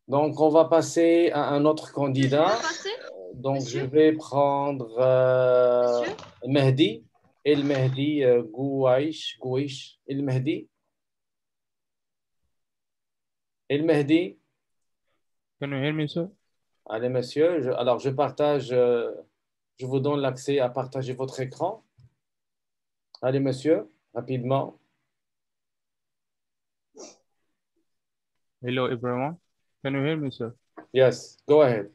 Donc, on va passer à un autre Je peux candidat. passer, Donc, je monsieur? vais prendre Monsieur? Mehdi. El Mehdi Gouaïch. Gouaïch. El Mehdi. El Mehdi. Can you hear me, sir? Allez, monsieur. Alors, je partage, je vous donne l'accès à partager votre écran. Allez, monsieur, rapidement. Hello, everyone. Can you hear me, sir? Yes, go ahead.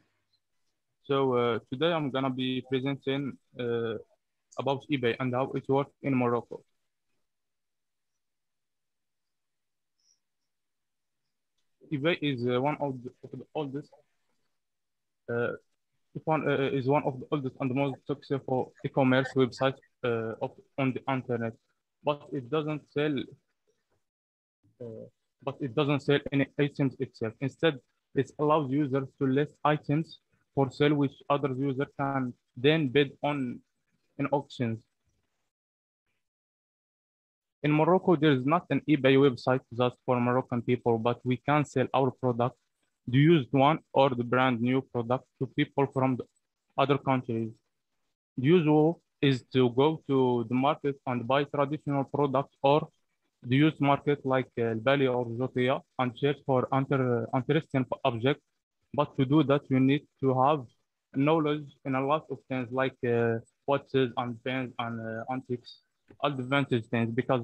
So today I'm gonna be presenting about eBay and how it works in Morocco. eBay is one of the oldest. Uh, is one of the oldest and most successful e-commerce websites on the internet, but it doesn't sell. Uh, but it doesn't sell any items itself. Instead, it allows users to list items for sale, which other users can then bid on in auctions. In Morocco, there is not an eBay website just for Moroccan people, but we can sell our product, the used one or the brand new product, to people from the other countries. The usual is to go to the market and buy traditional products or the used market like Bali or Zotia and search for interesting objects. But to do that, you need to have knowledge in a lot of things like watches and pens and antiques, all the vintage things because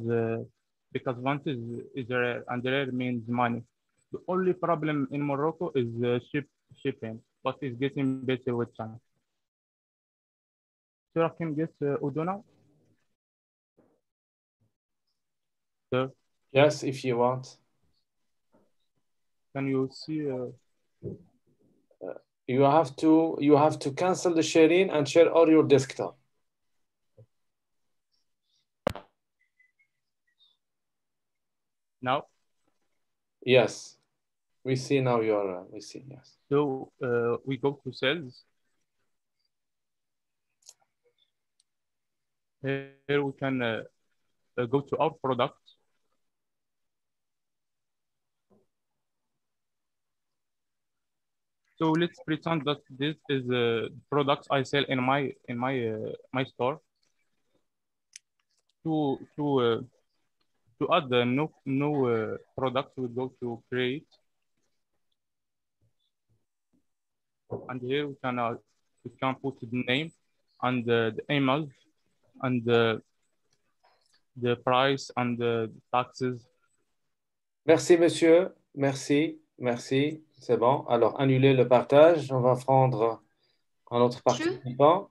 vintage is rare and rare means money. The only problem in Morocco is shipping, but it's getting better with time. So I can get Udo now? Sir, Yes, if you want. can you see? You have to cancel the sharing and share all your desktop. Now? Yes, we see now your, we see, yes. So we go to sales. Here we can go to our product. So let's pretend that this is the products I sell in my store. To add the new product, we go to create, and here we can put the name and the email and the price and the taxes. Merci, monsieur. Merci, merci. C'est bon. Alors, annuler le partage. On va prendre un autre participant.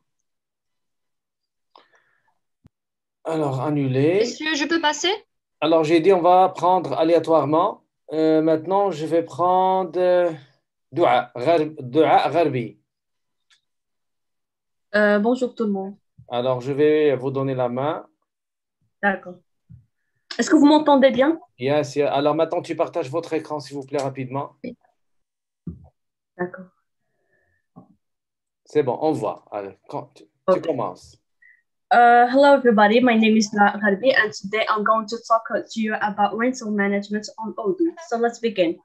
Alors, annuler. Monsieur, je peux passer? Alors, j'ai dit on va prendre aléatoirement. Maintenant, je vais prendre Doua Gharbi. Bonjour tout le monde. Alors, je vais vous donner la main. D'accord. Est-ce que vous m'entendez bien? Yes, yes. Alors, maintenant, tu partages votre écran, s'il vous plaît, rapidement. D'accord. C'est bon, on voit. Allez, tu commences. Hello everybody, my name is Dua Gharbi and today I'm going to talk to you about rental management on Odoo. So let's begin.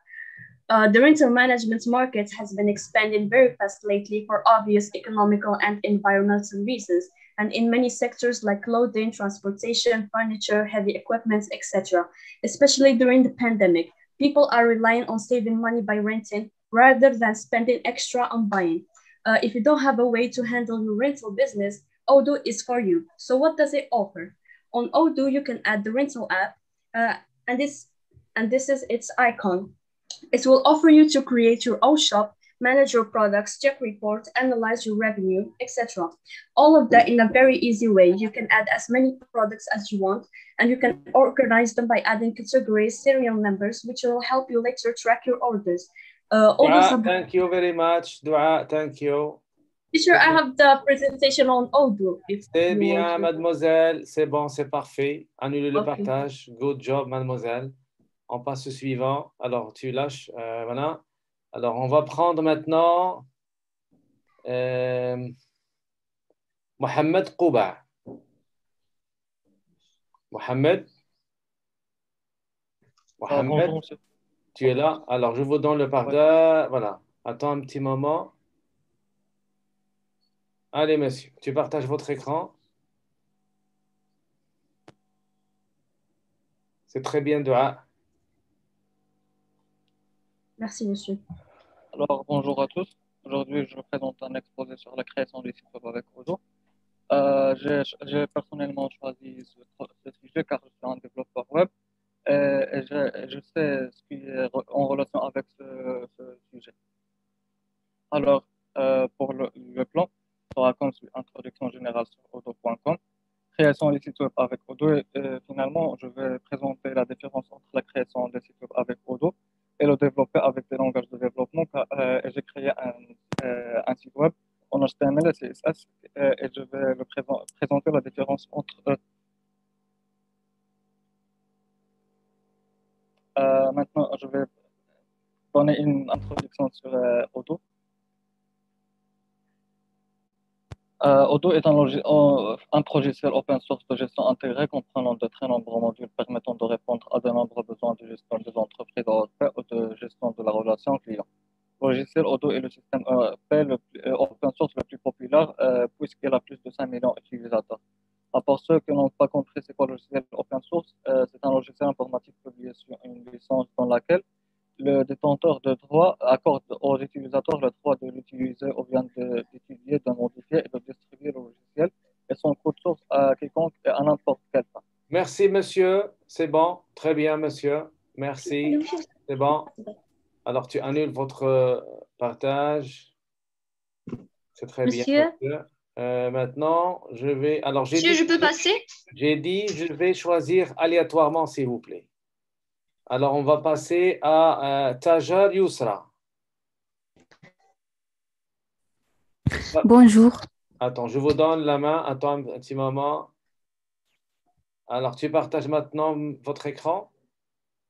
The rental management market has been expanding very fast lately for obvious economical and environmental reasons, and in many sectors like clothing, transportation, furniture, heavy equipment, etc. Especially during the pandemic, people are relying on saving money by renting rather than spending extra on buying. If you don't have a way to handle your rental business, Odoo is for you. So what does it offer? On Odoo, you can add the rental app, and this is its icon. It will offer you to create your own shop, manage your products, check reports, analyze your revenue, etc. All of that in a very easy way. You can add as many products as you want, and you can organize them by adding categories, serial numbers, which will help you later track your orders. Thank you very much, Dua. Thank you. Teacher, I have the presentation on Odoo. C'est bien, mademoiselle. C'est bon, c'est parfait. Annulez le partage. Good job, mademoiselle. On passe au suivant. Alors, tu lâches. Voilà. Alors, on va prendre maintenant Mohamed Kouba. Mohamed. Bonjour, monsieur. Tu es là? Alors, je vous donne le partage. Voilà. Attends un petit moment. Allez, monsieur, tu partages votre écran. C'est très bien, Dua. Merci, monsieur. Alors, bonjour à tous. Aujourd'hui, je vous présente un exposé sur la création des sites web avec Odoo. J'ai personnellement choisi ce sujet car je suis un développeur web et je sais ce qui est en relation avec ce sujet. Alors, pour le plan, ça sera comme suit. Introduction générale sur odoo.com, création des sites web avec Odoo et finalement, je vais présenter la différence entre la création des sites web avec Odoo et le développer avec des langages de développement. Et j'ai créé un site web en HTML et CSS et je vais présenter la différence entre eux. Maintenant, je vais donner une introduction sur Odoo. Odoo est un logiciel open source de gestion intégrée comprenant de très nombreux modules permettant de répondre à de nombreux besoins de gestion des entreprises ERP ou de gestion de la relation client. Le logiciel Odoo est le système ERP open source le plus populaire puisqu'il a plus de 5 millions d'utilisateurs. Pour ceux qui n'ont pas compris c'est quoi le logiciel open source, c'est un logiciel informatique publié sur une licence dans laquelle le détenteur de droit accorde aux utilisateurs le droit de l'utiliser ou bien d'étudier, de modifier et de distribuer le logiciel et son code source à quiconque et à n'importe quel temps. Merci, monsieur. C'est bon. Très bien, monsieur. Merci. C'est bon. Alors, tu annules votre partage. C'est très bien, monsieur. Maintenant, je vais... Alors, Monsieur, je peux passer? J'ai dit, je vais choisir aléatoirement, s'il vous plaît. Alors, on va passer à Tajar Yousra. Bonjour. Attends, je vous donne la main. Attends un petit moment. Alors, tu partages maintenant votre écran.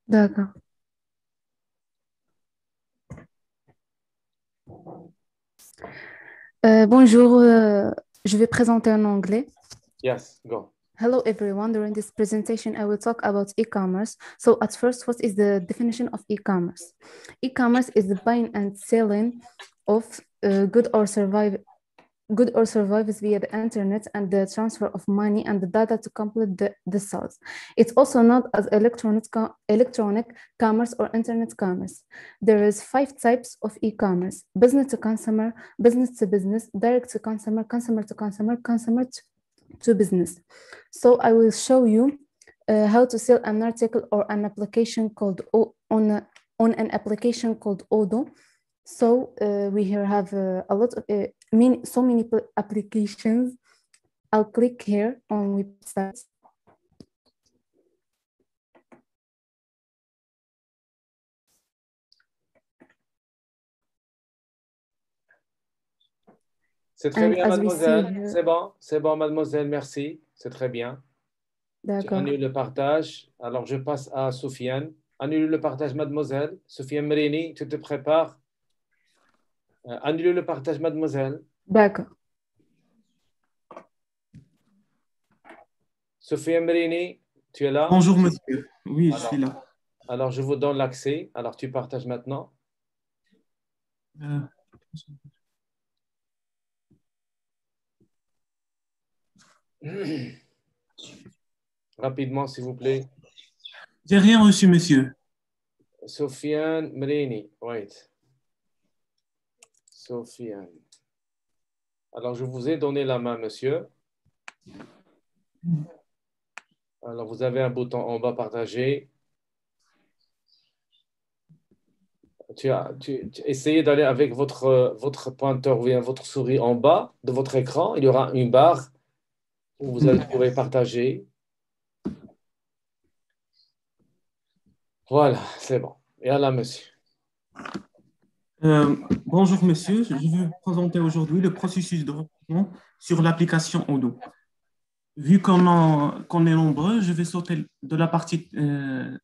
D'accord. Bonjour, je vais présenter en anglais. Yes, go. Hello everyone. During this presentation, I will talk about e-commerce. So at first, what is the definition of e-commerce? E-commerce is the buying and selling of goods or services via the internet and the transfer of money and the data to complete the sales. It's also known as electronic commerce or internet commerce. There is 5 types of e-commerce: business to consumer, business to business, direct to consumer, consumer to consumer, consumer to business. So I will show you how to sell an article or an application called on an application called Odoo. So we here have a lot of so many applications. I'll click here on websites. C'est très bien, mademoiselle. C'est bon, mademoiselle, merci. C'est très bien. Tu annules le partage. Alors, je passe à Soufiane. Annule le partage, mademoiselle. Soufiane Merini, tu te prépares. Annule le partage, mademoiselle. D'accord. Soufiane Merini, tu es là? Bonjour, monsieur. Oui, je suis là. Alors, je vous donne l'accès. Alors, tu partages maintenant. Rapidement, s'il vous plaît. J'ai rien reçu, monsieur. Soufiane Merini, wait. Soufiane. Alors, je vous ai donné la main, monsieur. Alors, vous avez un bouton en bas, partager. Tu essayez d'aller avec votre pointeur ou bien votre souris en bas de votre écran. Il y aura une barre où vous allez pouvoir partager. Voilà, c'est bon. Et là, monsieur. Bonjour, monsieur. Je vais vous présenter aujourd'hui le processus de recrutement sur l'application Odoo. Vu qu'on est nombreux, je vais sauter de la partie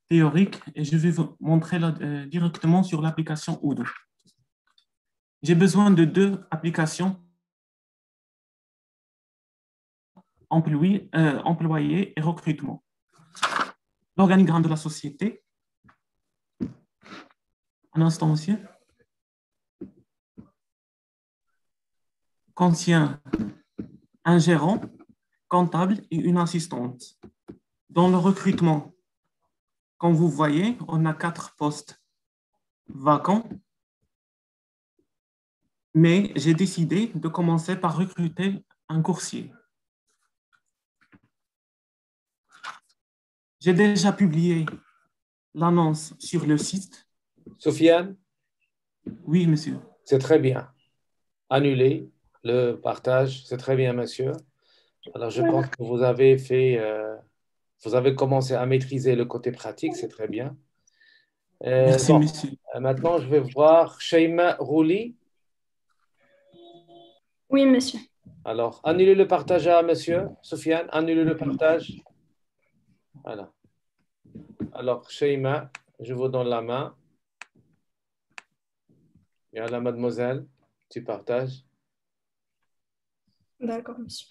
théorique et je vais vous montrer directement sur l'application Odoo. J'ai besoin de 2 applications, employés et recrutement. L'organigramme de la société, Un instant, monsieur. Contient un gérant, comptable et une assistante. Dans le recrutement, comme vous voyez, on a 4 postes vacants, mais j'ai décidé de commencer par recruter un coursier. J'ai déjà publié l'annonce sur le site. Sofiane, Oui, monsieur. c'est très bien. Annuler le partage, c'est très bien, monsieur. Alors, je pense que vous avez vous avez commencé à maîtriser le côté pratique, c'est très bien. Merci, Bon, monsieur. maintenant, je vais voir Sheima Rouli. Oui, monsieur. Alors, annulez le partage à monsieur. Sofiane, annulez le partage. Voilà. Alors, Sheima, je vous donne la main. Et à la mademoiselle, tu partages. D'accord, monsieur.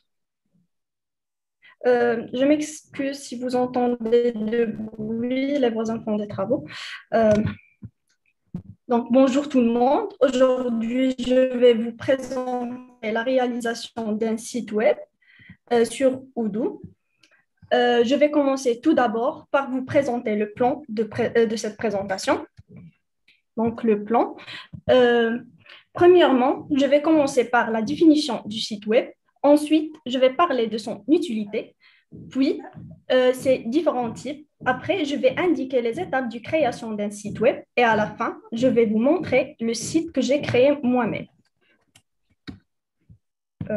Je m'excuse si vous entendez du bruit, les voisins font des travaux. Donc, bonjour tout le monde. Aujourd'hui, je vais vous présenter la réalisation d'un site web sur Odoo. Je vais commencer tout d'abord par vous présenter le plan de cette présentation. Donc, le plan. Premièrement, je vais commencer par la définition du site web. Ensuite, je vais parler de son utilité, puis ses différents types. Après, je vais indiquer les étapes de création d'un site web et à la fin, je vais vous montrer le site que j'ai créé moi-même. Je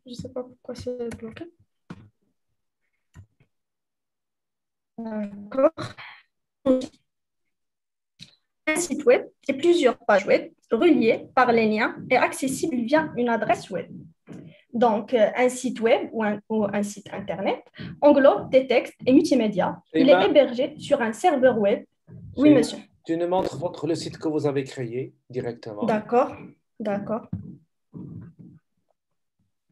ne sais pas pourquoi c'est bloqué. D'accord. Un site web et plusieurs pages web reliées par les liens et accessibles via une adresse web. Donc, un site web ou un site Internet englobe des textes et multimédia. Il est hébergé sur un serveur web. Oui, monsieur. Tu nous montres le site que vous avez créé directement. D'accord, d'accord.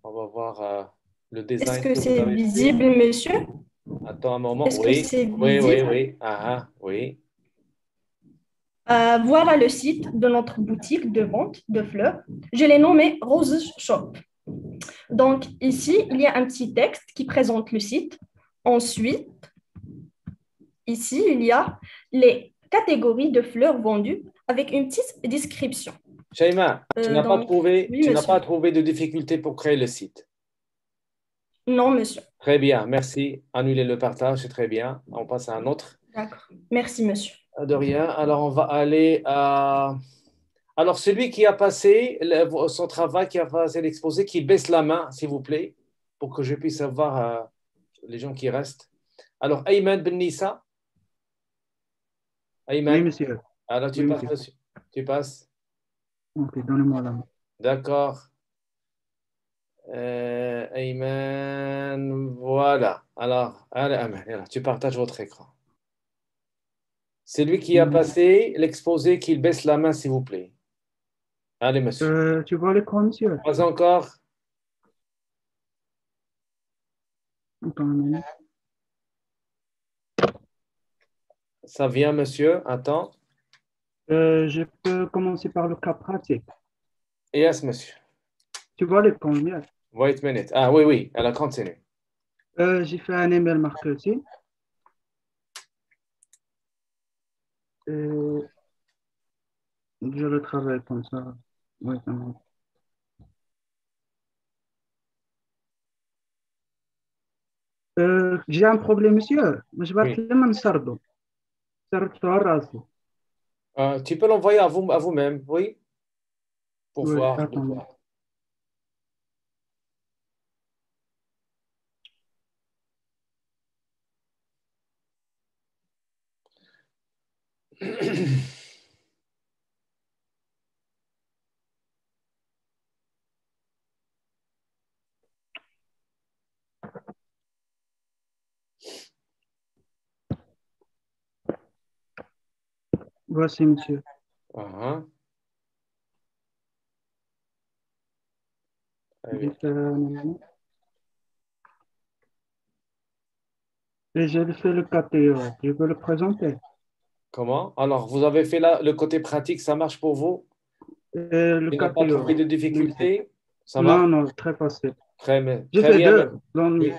On va voir le design. Est-ce que c'est visible, monsieur? Attends un moment. Est-ce que c'est visible? Oui. Oui. Voilà le site de notre boutique de vente de fleurs. Je l'ai nommé Roses Shop. Donc, ici, il y a un petit texte qui présente le site. Ensuite, ici, il y a les catégories de fleurs vendues avec une petite description. Shaima, tu n'as pas trouvé, oui, pas trouvé de difficulté pour créer le site? Non, monsieur. Très bien, merci. Annuler le partage, c'est très bien. On passe à un autre. D'accord. Merci, monsieur. De rien. Alors, on va aller à... Alors, celui qui a passé son travail, qui a passé l'exposé, qu'il baisse la main, s'il vous plaît, pour que je puisse avoir les gens qui restent. Alors, Ayman Ben Nissa. Ayman. Oui, monsieur. Alors, tu Oui, passes monsieur. dessus. Tu passes. Ok, donnez-moi la main. D'accord. Ayman, voilà. Alors, allez, Ayman, tu partages votre écran. C'est lui qui a passé l'exposé, qu'il baisse la main, s'il vous plaît. Allez, monsieur. Tu vois l'écran, monsieur? Pas encore. Attends une minute. Ça vient, monsieur. Attends. Je peux commencer par le cas pratique. Yes, monsieur. Tu vois l'écran, bien? Wait a minute. Ah, oui. Alors, continue. J'ai fait un email marketing. Je le travaille comme ça. Oui, ça marche. J'ai un problème, monsieur. Je vais te le sardo. Tu peux l'envoyer à vous-même, oui? Pour Oui, voir. attendez. Voici, monsieur. J'ai fait un email. Et j'ai fait le cas théorique. Je peux le présenter. Comment? Alors, vous avez fait le côté pratique, ça marche pour vous? Le Tu cas n'as pas trouvé théorique. de difficulté? Ça marche? Non, non, très facile. Très bien. J'ai Très fait bien. deux. Oui.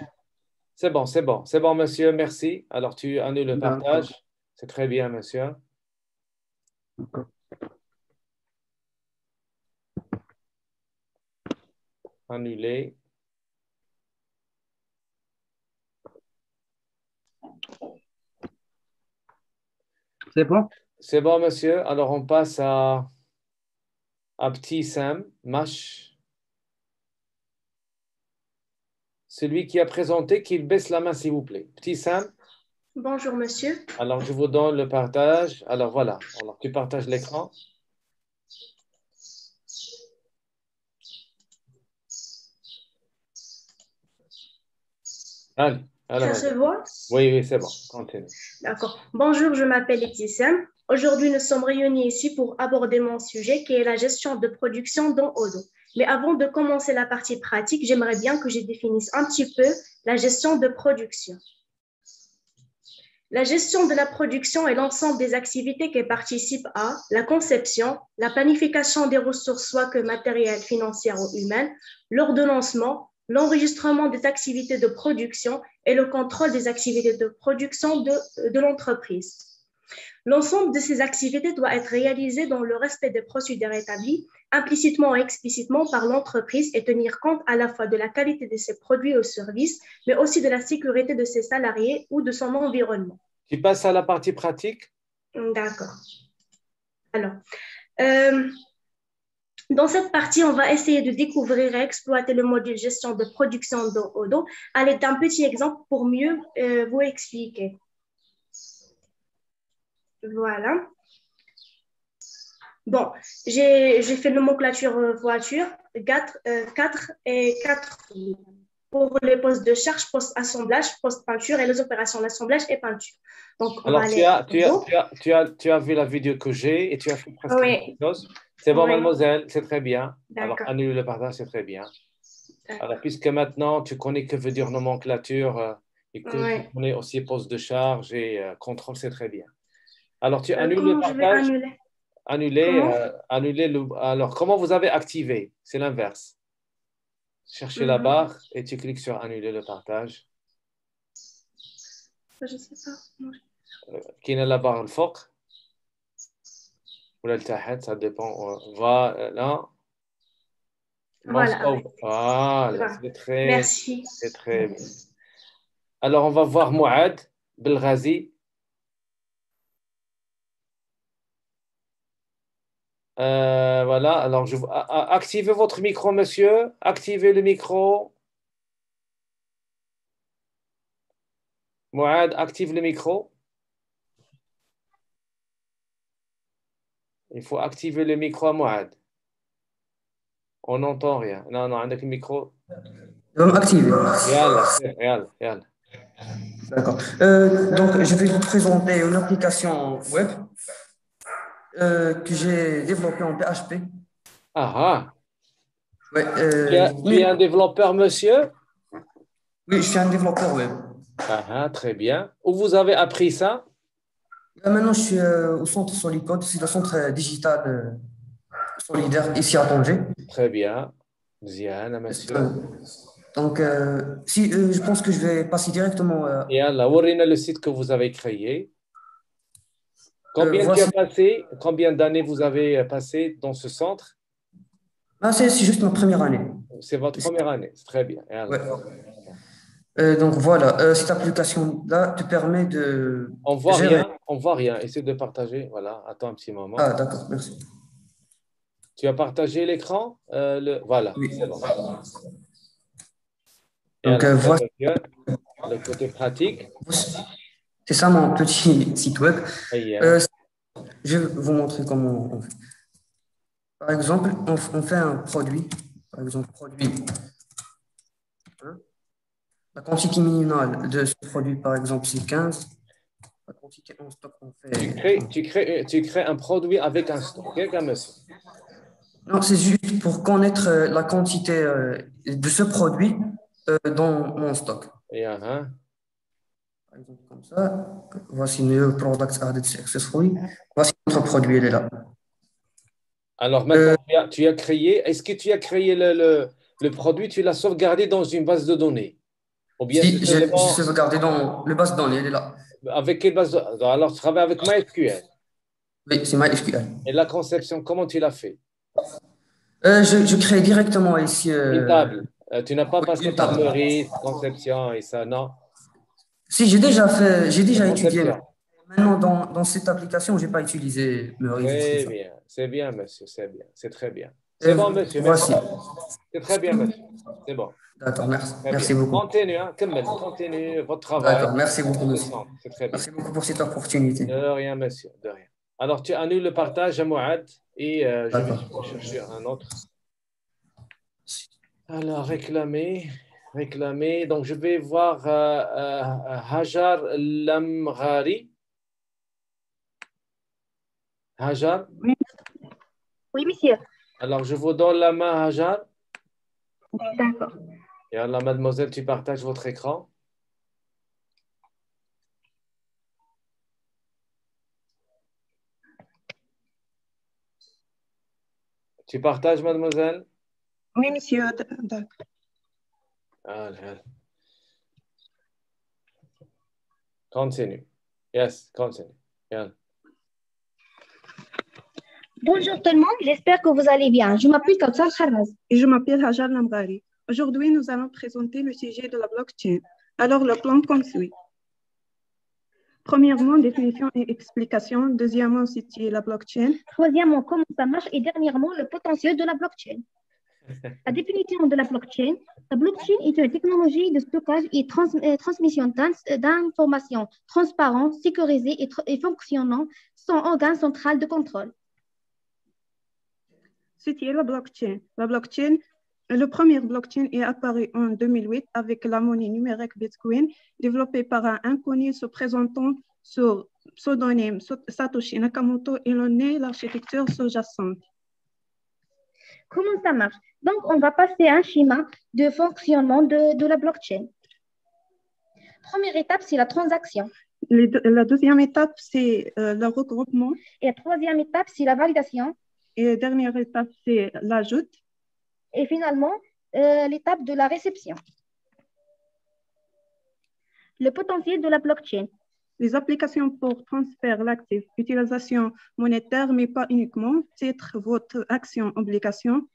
C'est bon, c'est bon. C'est bon, monsieur, merci. Alors, tu annules le D'accord. partage. C'est très bien, monsieur. D'accord. Annuler. C'est bon? C'est bon, monsieur. Alors, on passe à Petit Sam, Mash. Celui qui a présenté, qu'il baisse la main, s'il vous plaît. Petit Sam. Bonjour, monsieur. Alors, je vous donne le partage. Alors, voilà. Alors, tu partages l'écran. Allez, Ça se voit? Oui, oui, c'est bon. Continue. D'accord. Bonjour, je m'appelle Etissam. Aujourd'hui, nous sommes réunis ici pour aborder mon sujet qui est la gestion de production dans Odoo. Mais avant de commencer la partie pratique, j'aimerais bien que je définisse un petit peu la gestion de production. La gestion de la production est l'ensemble des activités qui participent à la conception, la planification des ressources, soit que matérielles, financières ou humaines, l'ordonnancement, l'enregistrement des activités de production et le contrôle des activités de production de l'entreprise. L'ensemble de ces activités doit être réalisé dans le respect des procédures établies, implicitement et explicitement par l'entreprise et tenir compte à la fois de la qualité de ses produits ou services, mais aussi de la sécurité de ses salariés ou de son environnement. Tu passes à la partie pratique? D'accord. Alors, dans cette partie, on va essayer de découvrir et exploiter le module gestion de production d'Odoo à l'aide d'un petit exemple pour mieux vous expliquer. Voilà. Bon, j'ai fait nomenclature voiture, 4 et 4 roues. Pour les postes de charge, post-assemblage, post-peinture et les opérations d'assemblage et peinture. Donc, alors, tu as vu la vidéo que j'ai et tu as fait presque la même chose. C'est bon, mademoiselle, c'est très bien. Alors, annuler le partage, c'est très bien. Alors, puisque maintenant, tu connais que veut dire nomenclature et que tu connais aussi poste de charge et contrôle, c'est très bien. Alors, tu annules le partage. Annuler le. Alors, comment vous avez activé? C'est l'inverse. Cherchez la barre et tu cliques sur annuler le partage. Je ne sais pas. Qui est la barre le foc? Ou le tahat, ça dépend. Voilà. Voilà, c'est très, merci. C'est très bien. Alors, on va voir Mouad Belghazi. Voilà, alors activez votre micro, monsieur. Activez le micro. Mouad, active le micro. Il faut activer le micro à Mouad. On n'entend rien. Non, non, avec le micro. Activé. Yalla. D'accord. Donc, je vais vous présenter une application web que j'ai développée en PHP. Ouais, tu es un développeur, monsieur? Oui, je suis un développeur web. Très bien. Où vous avez appris ça? Maintenant, je suis au centre Solicode, c'est le centre digital solidaire ici à Tanger. Très bien. Ziana, monsieur. Donc, je pense que je vais passer directement. Yalla, ouvrez le site que vous avez créé. Combien d'années vous avez passé dans ce centre? C'est juste ma première année. C'est votre première année, c'est très bien. Ouais. Donc voilà, cette application-là te permet de. On voit rien. Essaye de partager. Voilà, attends un petit moment. D'accord, merci. Tu as partagé l'écran? Voilà, oui. C'est bon. Donc voilà. Le côté pratique. C'est ça mon petit site web. Je vais vous montrer comment on fait. Par exemple, on fait un produit. Par exemple, produit. La quantité minimale de ce produit, par exemple, c'est 15. La quantité en stock, on fait. Tu crées un produit avec un stock. Non, c'est juste pour connaître la quantité de ce produit dans mon stock. Par Par exemple, comme ça. Voici New Products Added Successfully. Voici notre produit, il est là. Alors maintenant, tu as créé, est-ce que tu as créé le produit, tu l'as sauvegardé dans une base de données? Ou bien Si, j'ai sauvegardé dans le base de données, il est là. Avec quelle base de... Alors, tu travailles avec MySQL. Oui, c'est MySQL. Et la conception, comment tu l'as fait? Je crée directement ici. Une table. Tu n'as pas passé par le risque, conception et ça, non? Si, j'ai déjà étudié. Maintenant, dans cette application, je n'ai pas utilisé le risque. C'est bien, monsieur, c'est bien, c'est très bien. C'est bon, monsieur, voici. C'est très bien, monsieur. C'est bon. D'accord, merci beaucoup. Continue, hein, continue votre travail. D'accord, merci beaucoup, monsieur. C'est très bien. Merci beaucoup pour cette opportunité. De rien, monsieur, de rien. Alors, tu annules le partage à Mouad et je vais chercher un autre. Alors, réclamer. Donc, je vais voir Hajar Lamghari. Hajar? Oui, monsieur. Alors, je vous donne la main, Hajar. D'accord. Et alors, mademoiselle, tu partages votre écran. Tu partages, mademoiselle? Oui, monsieur. D'accord. Allez. Continue. Yes, continue. Yeah. Bonjour tout le monde, j'espère que vous allez bien. Je m'appelle Kautsar Kharraz. Et je m'appelle Hajar Lamghari. Aujourd'hui, nous allons présenter le sujet de la blockchain. Alors, le plan comme suit. Premièrement, définition et explication. Deuxièmement, situer la blockchain. Troisièmement, comment ça marche. Et dernièrement, le potentiel de la blockchain. La définition de la blockchain. La blockchain est une technologie de stockage et transmission d'informations transparentes, sécurisées et fonctionnant sans organe central de contrôle. Situer la blockchain. La blockchain, le premier blockchain est apparu en 2008 avec la monnaie numérique Bitcoin, développée par un inconnu se présentant sous pseudonyme Satoshi Nakamoto et l'on est l'architecture sous-jacente. Comment ça marche? Donc, on va passer à un schéma de fonctionnement de la blockchain. Première étape, c'est la transaction. La deuxième étape, c'est le regroupement. Et la troisième étape, c'est la validation. Et la dernière étape, c'est l'ajout. Et finalement, l'étape de la réception. Le potentiel de la blockchain. Les applications pour transfert l'actif, utilisation monétaire, mais pas uniquement, titre, vote, action, obligation.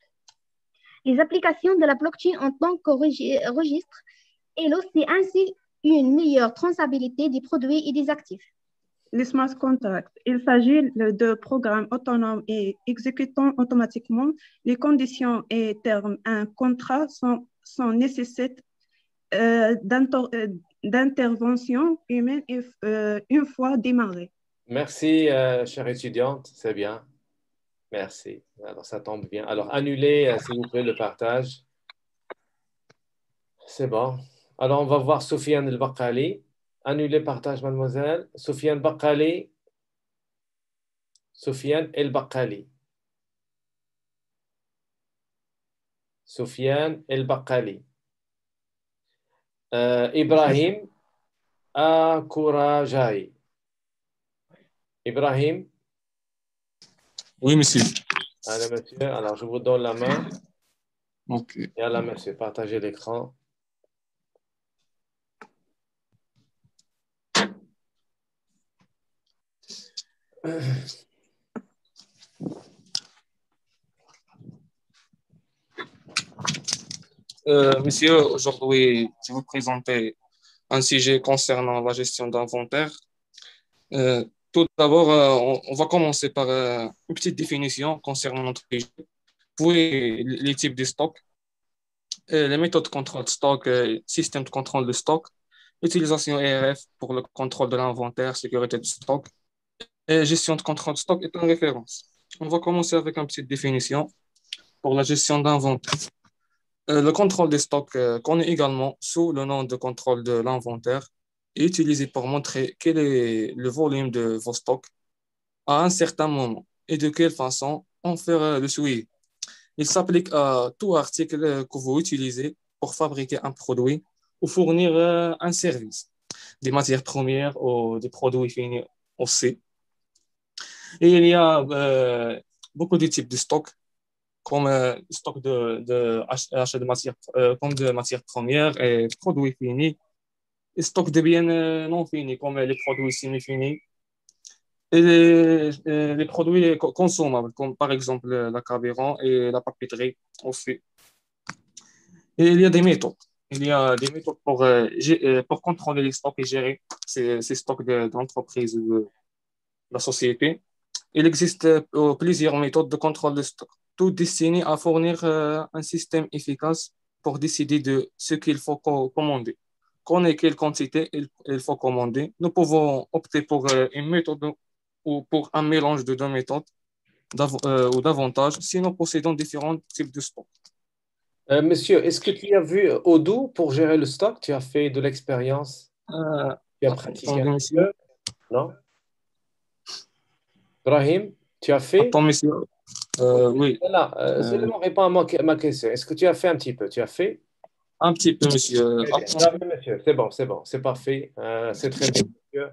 Les applications de la blockchain en tant que registre et aussi ainsi une meilleure traçabilité des produits et des actifs. Les smart contracts, il s'agit de programmes autonomes et exécutant automatiquement les conditions et termes d'un contrat sans nécessité d'intervention humaine une fois démarré. Merci, chère étudiante, c'est bien. Merci. Alors, ça tombe bien. Alors, annulez, s'il vous plaît, le partage. C'est bon. Alors, on va voir Sofiane El-Bakkali. Annulez partage, mademoiselle. Sofiane Bakkali. Sofiane El-Bakkali. Sofiane El-Bakkali. Ibrahim Akourajai. Ibrahim. Oui, monsieur. Allez, monsieur. Alors, je vous donne la main. Ok. Et là, monsieur, partagez l'écran. Monsieur, aujourd'hui, je vais vous présenter un sujet concernant la gestion d'inventaire. Tout d'abord, on va commencer par une petite définition concernant notre sujet, puis les types de stocks, les méthodes de contrôle de stock, système de contrôle de stock, utilisation ERF pour le contrôle de l'inventaire, sécurité de stock, et gestion de contrôle de stock est en référence. On va commencer avec une petite définition pour la gestion d'inventaire. Le contrôle des stocks, connu également sous le nom de contrôle de l'inventaire, est utilisé pour montrer quel est le volume de vos stocks à un certain moment et de quelle façon en faire le suivi. Il s'applique à tout article que vous utilisez pour fabriquer un produit ou fournir un service. des matières premières ou des produits finis aussi. Et il y a beaucoup de types de stocks, comme stock achat de matières, comme de matières premières et produits finis, et stock de biens non finis, comme les produits semi-finis, et les produits consommables, comme par exemple la carburant et la papeterie aussi. Et il y a des méthodes. Il y a des méthodes pour contrôler les stocks et gérer ces stocks d'entreprise ou de la société. Il existe plusieurs méthodes de contrôle de stock, toutes destinées à fournir un système efficace pour décider de ce qu'il faut commander. Qu'on ait quelle quantité il faut commander. Nous pouvons opter pour une méthode ou pour un mélange de deux méthodes ou davantage si nous possédons différents types de stocks. Monsieur, est-ce que tu as vu Odoo pour gérer le stock? Tu as fait de l'expérience? Tu as pratiqué un peu? Non? Brahim, tu as fait? Attends, monsieur. Oui. Voilà, seulement réponds à ma question. Est-ce que tu as fait un petit peu? Tu as fait? Un petit peu, monsieur. Monsieur, c'est bon, c'est parfait. C'est très bien, monsieur.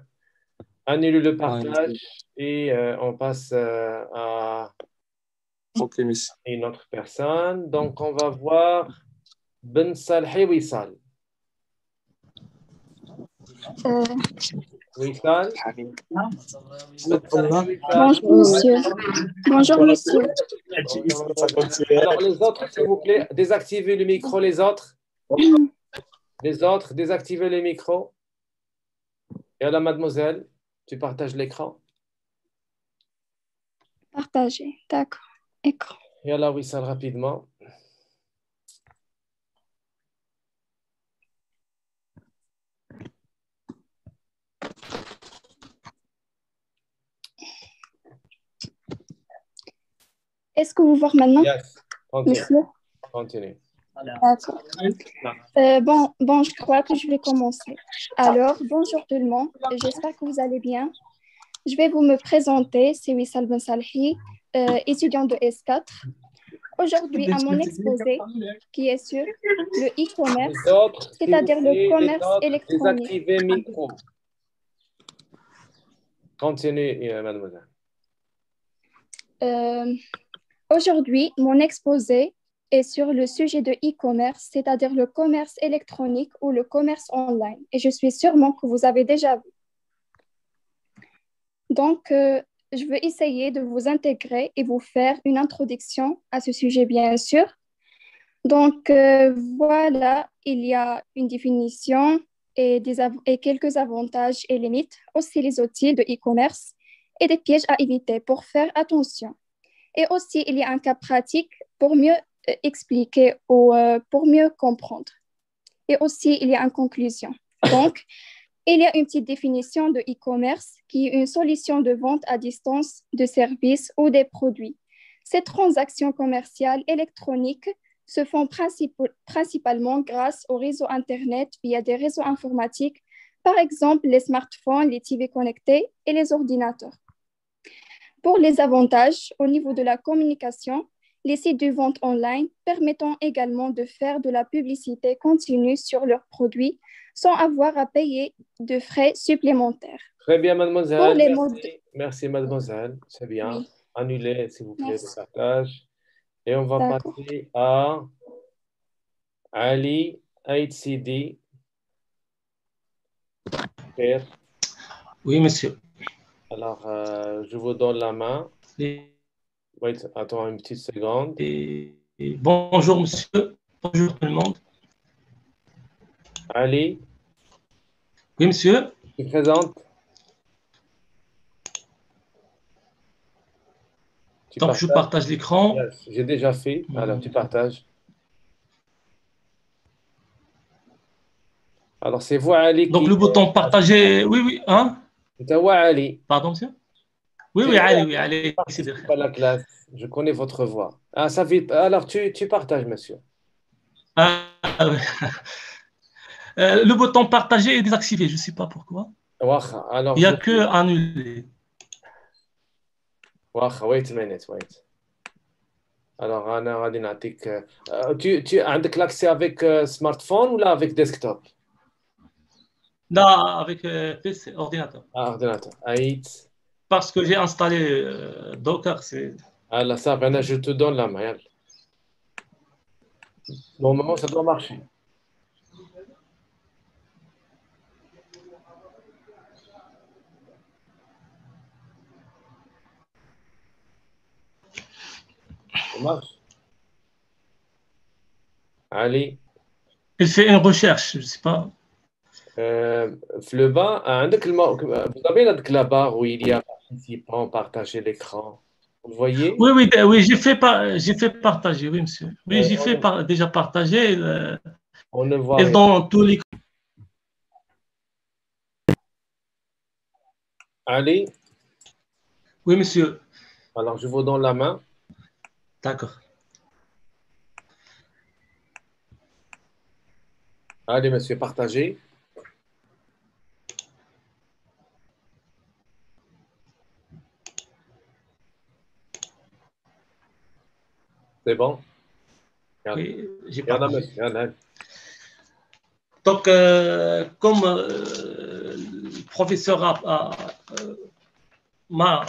Annule le partage et on passe à une autre personne. Donc, on va voir Ben Saleh Wissal. Wissal. Bonjour, monsieur. Bonjour, monsieur. Alors, les autres, s'il vous plaît, désactivez le micro, les autres. Les autres, désactivez les micros. Et alors, mademoiselle, tu partages l'écran? Partagez, d'accord. Écran. Et alors, Wissal, rapidement. Est-ce que vous voyez maintenant, monsieur? Continue. D'accord. Bon, je crois que je vais commencer. Alors, bonjour tout le monde. J'espère que vous allez bien. Je vais vous me présenter. C'est Wissal Ben Salhi, étudiant de S4. Aujourd'hui, à mon exposé, qui est sur le e-commerce, c'est-à-dire le commerce électronique. Désactivez le micro. Continue, mademoiselle. Aujourd'hui, mon exposé est sur le sujet de e-commerce, c'est-à-dire le commerce électronique ou le commerce online. Et je suis sûrement que vous avez déjà vu. Donc, je veux essayer de vous intégrer et vous faire une introduction à ce sujet, bien sûr. Donc, voilà, il y a une définition et quelques avantages et limites, aussi les outils de e-commerce et des pièges à éviter pour faire attention. Et aussi, il y a un cas pratique pour mieux expliquer ou pour mieux comprendre. Et aussi, il y a une conclusion. Donc, il y a une petite définition de e-commerce qui est une solution de vente à distance de services ou des produits. Ces transactions commerciales électroniques se font principalement grâce au réseau Internet via des réseaux informatiques, par exemple les smartphones, les TV connectés et les ordinateurs. Pour les avantages, au niveau de la communication, les sites de vente online permettant également de faire de la publicité continue sur leurs produits sans avoir à payer de frais supplémentaires. Très bien, mademoiselle. Pour les Merci, mademoiselle. C'est bien. Oui. Annulez, s'il vous plaît, le partage. Et on va passer à Ali Aïtsidi. Oui, monsieur. Alors, je vous donne la main. Wait, attends une petite seconde. Bonjour, monsieur. Bonjour tout le monde. Ali. Oui, monsieur. Tu te présentes? Donc, je partage l'écran. Yes, j'ai déjà fait. Alors, tu partages. Alors, c'est vous, Ali. Donc, le bouton partager. Oui, oui. Hein? C'est à Ali. Pardon, monsieur? Oui, oui, Ali, oui, Ali. Pas la classe. Je connais votre voix. Ah, ça vite. Alors, tu partages, monsieur. Le bouton partager est désactivé. Je ne sais pas pourquoi. Alors, il n'y a que annuler. Wait a minute, wait. Alors, tu as l'accès avec smartphone ou là avec desktop? Là, avec PC, ordinateur. Ah, ordinateur. Aït. Parce que j'ai installé Docker. Ah, là, ça, ben, je te donne la main. Normalement, ça doit marcher. Ça marche. Allez. Il fait une recherche, je ne sais pas. Le bas, vous avez la barre où il y a participants, partager l'écran. Vous voyez? Oui, oui, oui, j'ai fait partager, oui, monsieur. Oui, j'ai fait déjà partager. On ne voit et rien. dans tous les... Allez. Oui, monsieur. Alors, je vous donne la main. D'accord. Allez, monsieur, partagez. C'est bon? Oui, j'ai Regarde, partagé. monsieur. Donc, comme le professeur m'a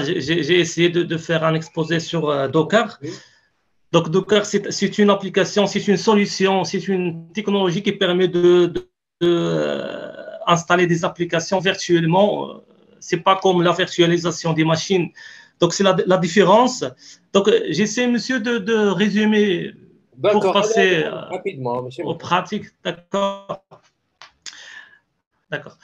j'ai essayé de faire un exposé sur Docker. Donc, Docker, c'est une application, c'est une solution, c'est une technologie qui permet de installer des applications virtuellement. Ce n'est pas comme la virtualisation des machines. Donc, c'est la différence. Donc, j'essaie, monsieur, de résumer pour passer rapidement, monsieur. aux pratiques. D'accord. D'accord.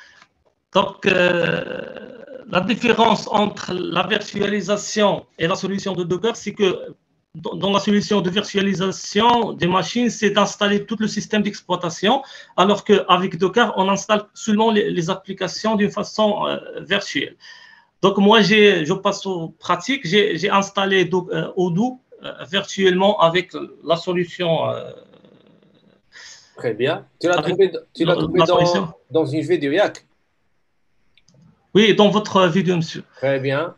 Donc, la différence entre la virtualisation et la solution de Docker, c'est que dans la solution de virtualisation des machines, c'est d'installer tout le système d'exploitation, alors qu'avec Docker, on installe seulement les applications d'une façon virtuelle. Donc, moi, je passe aux pratiques. J'ai installé Odoo virtuellement avec la solution. Très bien. Tu l'as trouvé, dans une vidéo, Yak? Oui, dans votre vidéo, monsieur. Très bien.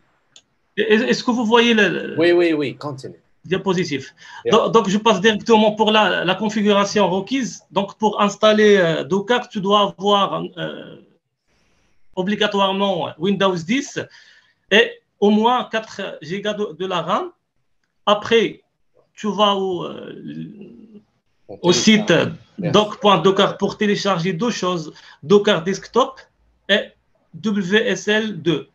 Est-ce que vous voyez le... Oui, continue. Diapositive. Donc, je passe directement pour la configuration requise. Donc, pour installer Docker, tu dois avoir obligatoirement Windows 10 et au moins 4 Go de la RAM. Après, tu vas au site doc.docker pour télécharger deux choses, Docker Desktop et WSL2.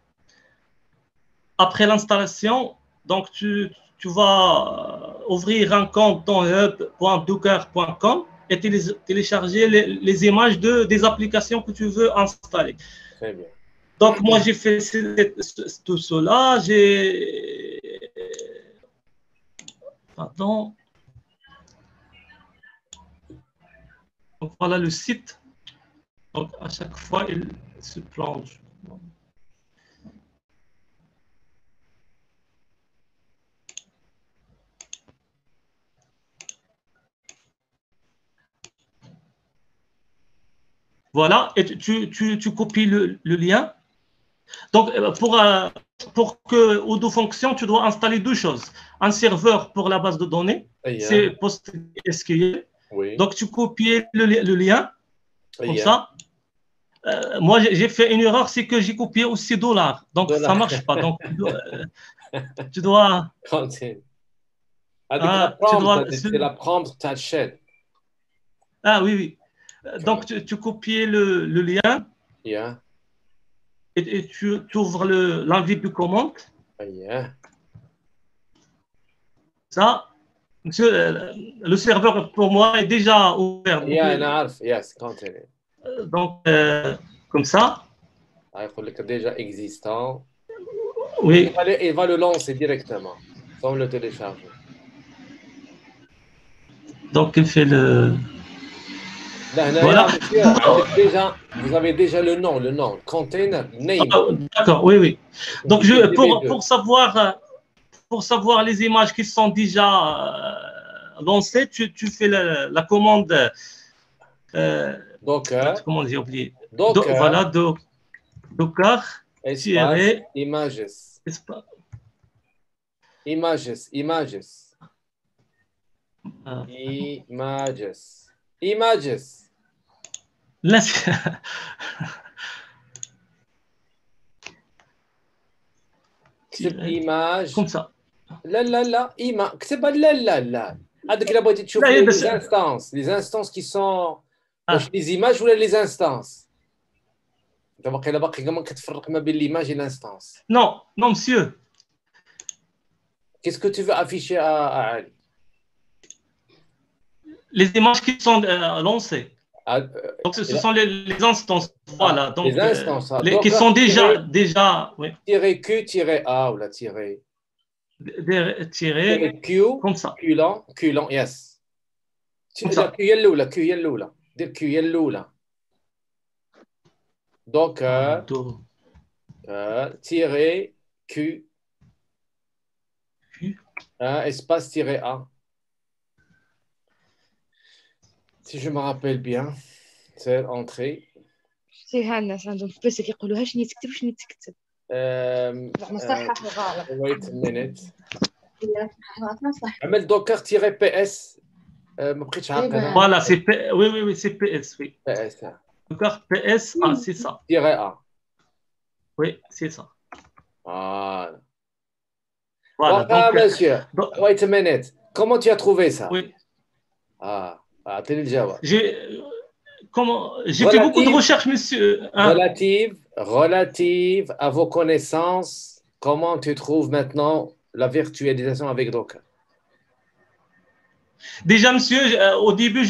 Après l'installation, donc tu vas ouvrir un compte dans hub.docker.com et télécharger les images des applications que tu veux installer. Très bien. Donc, moi, j'ai fait tout cela. Pardon. Donc, voilà le site. Donc, à chaque fois, il se plonge. Voilà, et tu copies le lien. Donc, pour que Odoo fonctionne, tu dois installer deux choses. Un serveur pour la base de données, c'est PostgreSQL. Oui. Donc, tu copies le lien, comme ça. Moi, j'ai fait une erreur, c'est que j'ai copié aussi $. Donc, ça ne marche pas. Donc, tu dois... C'est la prendre ta chaîne. Ah oui, oui. Donc, tu copies le lien. Yeah. Et tu ouvres l'envie de commande. Ça. Monsieur, le serveur pour moi est déjà ouvert. Yes, continue. Donc, comme ça. Il faut que déjà existant. Oui. Il va le lancer directement, sans le télécharger. Donc, il fait le... Voilà. Vous avez déjà le nom, container name. D'accord, oui, oui. Donc, pour savoir les images qui sont déjà lancées, tu fais la commande. Docker. Comment j'ai oublié? Docker. Voilà, Docker. Images. Images. Ah. Images. Images. اكتب ايماج Comme ça. لا اكتبها لا هذاك الا بغيتي تشوف لي انستانس كي سون واش لي زيماج ولا لي انستانس انت باقي كما كتفرق ما بين ليماج et l'instance. Non, monsieur. Qu'est-ce que tu veux afficher à Ali? Les images qui sont lancées. Donc, ce sont les instances, voilà. Donc, les instances, qui sont déjà oui. Q, A ou la Q, comme ça. Q lent, yes. Q هي الأولى. دير Q هي الأولى. Docker, Q, espace -A. Si je me rappelle bien, c'est entrée. شتي ها الناس عندهم في بس كيقولوا شنو تكتب وشنو تكتب زعما صحح الغلط. Wait a minute. عمل docker -ps ما بقيتش عاقل. Voilà, c'est oui, c'est PS, oui. PS. Docker PS, c'est ça. -A. Oui, c'est ça. Voilà. Voilà. Donc, monsieur, wait a minute. Comment tu as trouvé ça? Oui. T'es le jawab. J'ai fait beaucoup de recherches, monsieur. Relative à vos connaissances, comment tu trouves maintenant la virtualisation avec Docker? Déjà, monsieur, au début,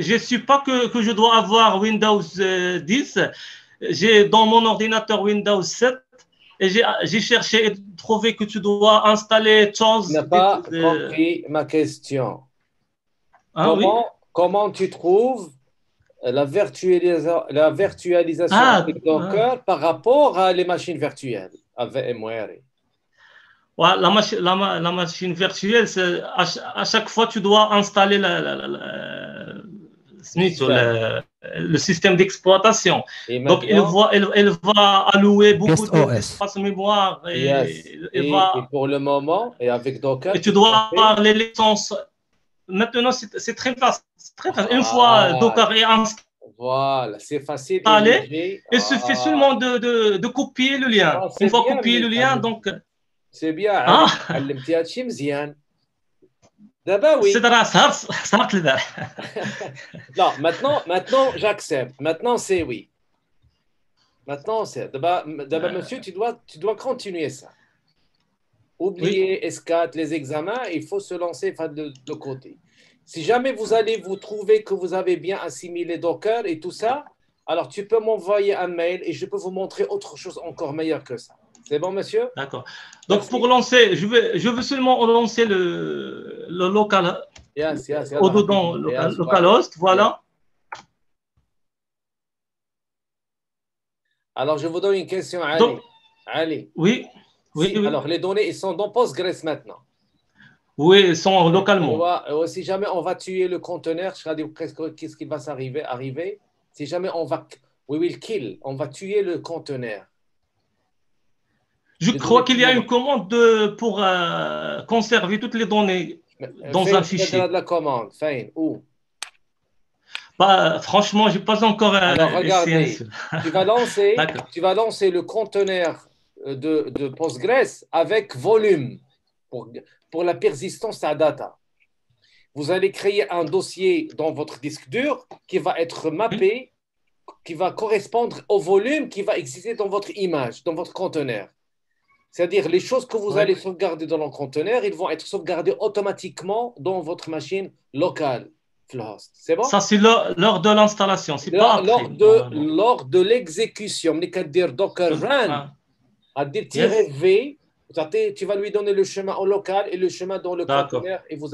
je ne suis pas que je dois avoir Windows 10. J'ai dans mon ordinateur Windows 7 et j'ai cherché et trouvé que tu dois installer Tools. Tu n'as pas compris ma question. Comment tu trouves la virtualisation avec Docker par rapport à les machines virtuelles avec VMware? Ouais, la machine virtuelle, à chaque fois, tu dois installer le système d'exploitation. Donc, elle va allouer beaucoup d'espace mémoire. Et pour le moment, et avec Docker, et tu dois avoir les licences. Maintenant, c'est très facile. Une fois Docker est installé, voilà, c'est facile. Il suffit seulement de copier le lien. Une fois copier le lien, donc. C'est bien. علمتيها هادشي مزيان. دابا oui. Non, maintenant j'accepte. Maintenant c'est oui. Maintenant c'est d'abord monsieur, tu dois continuer ça. Oubliez S4, les examens, il faut se lancer de côté. Si jamais vous allez vous trouver que vous avez bien assimilé Docker et tout ça, alors tu peux m'envoyer un mail et je peux vous montrer autre chose encore meilleur que ça. C'est bon, monsieur? D'accord. Donc, pour lancer, je veux seulement lancer le local, au-dedans, localhost, voilà. Alors, je vous donne une question, Ali. Donc, Ali. Oui. Alors, les données, ils sont dans Postgres maintenant. Oui, ils sont localement. Si jamais on va tuer le conteneur, je vais dire qu'est-ce qui va arriver. Si jamais we will kill, on va tuer le conteneur. Je crois qu'il y a une commande pour conserver toutes les données dans un fichier. De la commande, où? Franchement, je n'ai pas encore. Alors, regardez, tu vas lancer le conteneur de Postgres avec volume pour la persistance à data. Vous allez créer un dossier dans votre disque dur qui va être mappé, qui va correspondre au volume qui va exister dans votre image, dans votre conteneur. C'est-à-dire, les choses que vous allez sauvegarder dans le conteneur, ils vont être sauvegardés automatiquement dans votre machine locale. C'est bon? Ça, c'est lors de l'installation. C'est pas lors de l'exécution. On est dire Docker run, à dire -v, tu vas lui donner le chemin au local et le chemin dans le conteneur et vous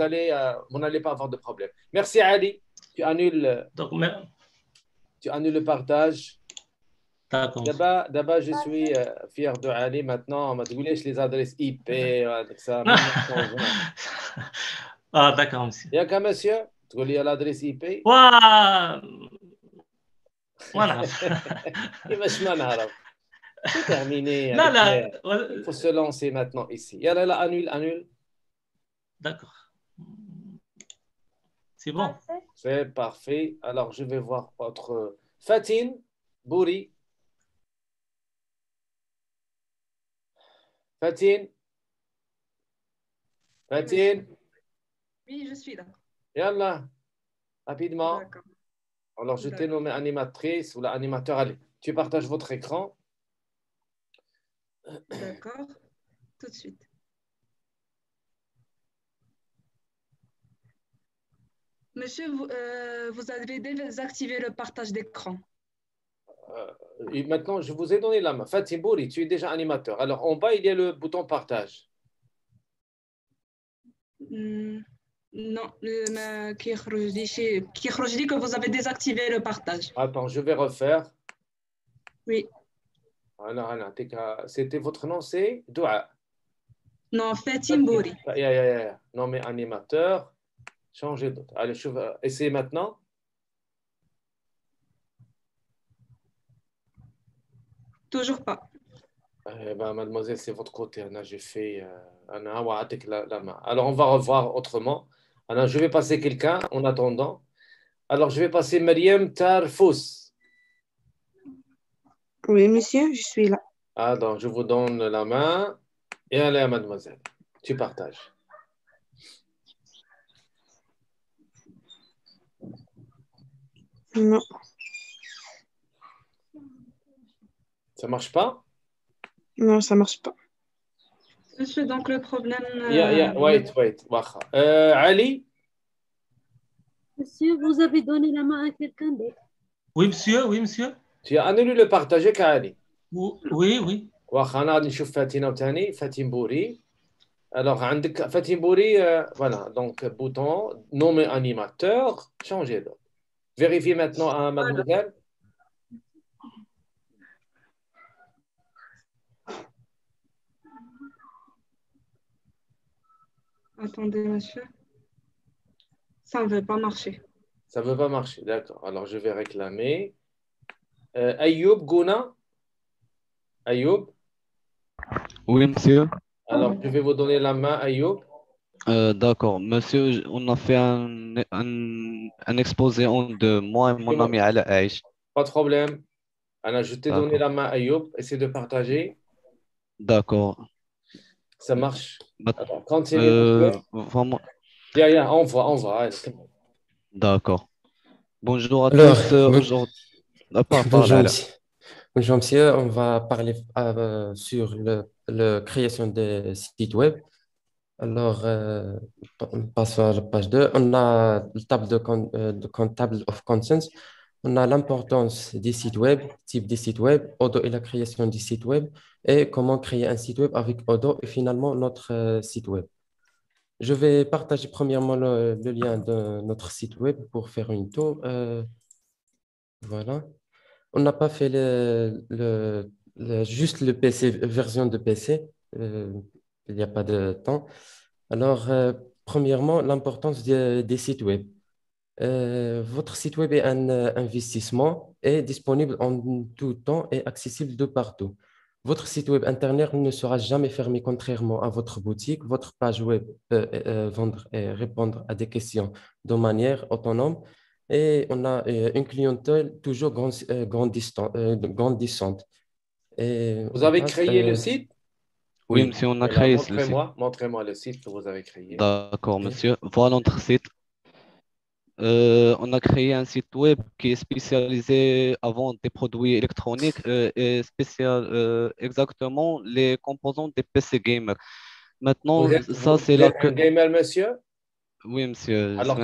n'allez pas avoir de problème. Merci, Ali. Tu annules le partage. D'abord, je suis fier de Ali maintenant. On m'a dit les adresses IP. Ça, d'accord, monsieur. Il y a qu'un monsieur? Tu veux lire l'adresse IP? Voilà. C'est terminé. Il faut se lancer maintenant ici. Annule. D'accord. C'est bon. C'est parfait. Alors, je vais voir votre Fatin Bouri. Fatin. Fatin. Oui, je suis là. Yallah, rapidement. D'accord. Alors, je t'ai nommé animatrice ou l'animateur. Allez, tu partages votre écran. D'accord. Tout de suite. Monsieur, vous avez désactivé le partage d'écran. Et maintenant, je vous ai donné la main. Fatim Bouri, tu es déjà animateur. Alors, en bas, il y a le bouton partage. Non, qui dit que vous avez désactivé le partage. Attends, je vais refaire. Oui. Voilà, c'était votre nom, c'est Doua. Non, Fatim Bouri. Non, mais animateur. Changez d'autre. Allez, je vais essayer maintenant. Toujours pas. Mademoiselle, c'est votre côté. Anna, j'ai fait la main. Alors, on va revoir autrement. Alors, je vais passer quelqu'un en attendant. Alors, je vais passer Mariam Tarfous. Oui, monsieur, je suis là. Donc, je vous donne la main. Et allez, mademoiselle, tu partages. Non. Ça marche pas? Non, ça marche pas. Monsieur, donc le problème... Wait. Ali? Monsieur, vous avez donné la main à quelqu'un d'autre. Oui, monsieur, oui, monsieur. Tu as annulé le partage avec Ali? Oui. واخا نشوف فاتنة وثاني فاتن بوري. Alors, عندك فاتن بوري, voilà, donc bouton nommer animateur, changer d'autre. Vérifiez maintenant à mademoiselle. Attendez, monsieur. Ça ne veut pas marcher. Ça ne veut pas marcher, d'accord. Alors, je vais réclamer. Ayoub, Gouna? Ayoub? Oui, monsieur. Alors, je vais vous donner la main, Ayoub. D'accord. Monsieur, on a fait un exposé en deux, moi et mon ami Ala Aïch. Pas de problème. Alors, je t'ai donné la main, Ayoub. Essaye de partager. D'accord. Ça marche. Alors, continue. Vraiment. On voit. D'accord. Bonjour à Alors, tous. Aujourd'hui. Bonjour, monsieur. On va parler sur la création des sites web. Alors, on passe à la page 2. On a la table table of contents. On a l'importance des sites web, type des sites web, Odoo et la création du site web, et comment créer un site web avec Odoo et finalement notre site web. Je vais partager premièrement le lien de notre site web pour faire une tour. Voilà. On n'a pas fait juste le PC, version de PC. Il n'y a pas de temps. Alors, premièrement, l'importance des sites web. Votre site web est un investissement, est disponible en tout temps et accessible de partout. Votre site web Internet ne sera jamais fermé contrairement à votre boutique. Votre page web peut vendre et répondre à des questions de manière autonome. Et on a une clientèle toujours grandissante. Vous avez créé le site? Oui, monsieur, on a créé ce site. Montrez-moi le site que vous avez créé. D'accord, monsieur. Voilà notre site. On a créé un site web qui est spécialisé à vendre des produits électroniques et spécial exactement les composants des PC gamers. Maintenant, ça c'est la... un gamer, monsieur? Oui, monsieur. Alors,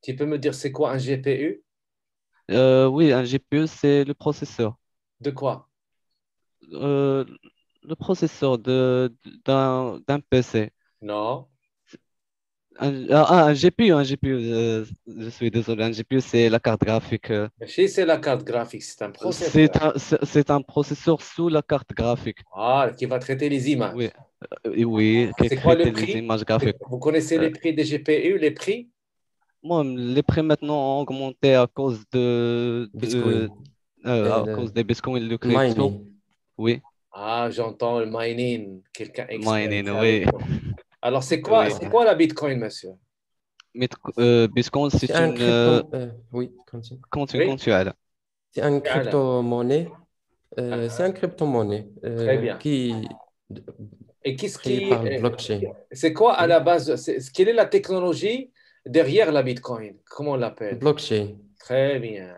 tu peux me dire c'est quoi un GPU? Oui, un GPU, c'est le processeur. De quoi? Le processeur d'un PC. Non. Un GPU, je suis désolé, un GPU, c'est la carte graphique. C'est la carte graphique, c'est un processeur. C'est un processeur sous la carte graphique. Qui va traiter les images. Oui, qui c'est quoi le prix? Les images graphiques. Vous connaissez les prix des GPU, les prix? Moi, les prix maintenant ont augmenté à cause à cause des bitcoins et le crypto. Oui. J'entends le mining. Quelqu'un mining, oui. Alors, c'est quoi la Bitcoin, monsieur? Bitcoin, c'est C'est un une. crypto. Oui, continue. Continue, Ala. C'est un Voilà. crypto-monnaie. C'est un crypto-monnaie Très bien. Et qu'est-ce créé qui, par le blockchain. c'est quoi à la base, quelle est la technologie derrière la Bitcoin? Comment on l'appelle? Blockchain. Très bien.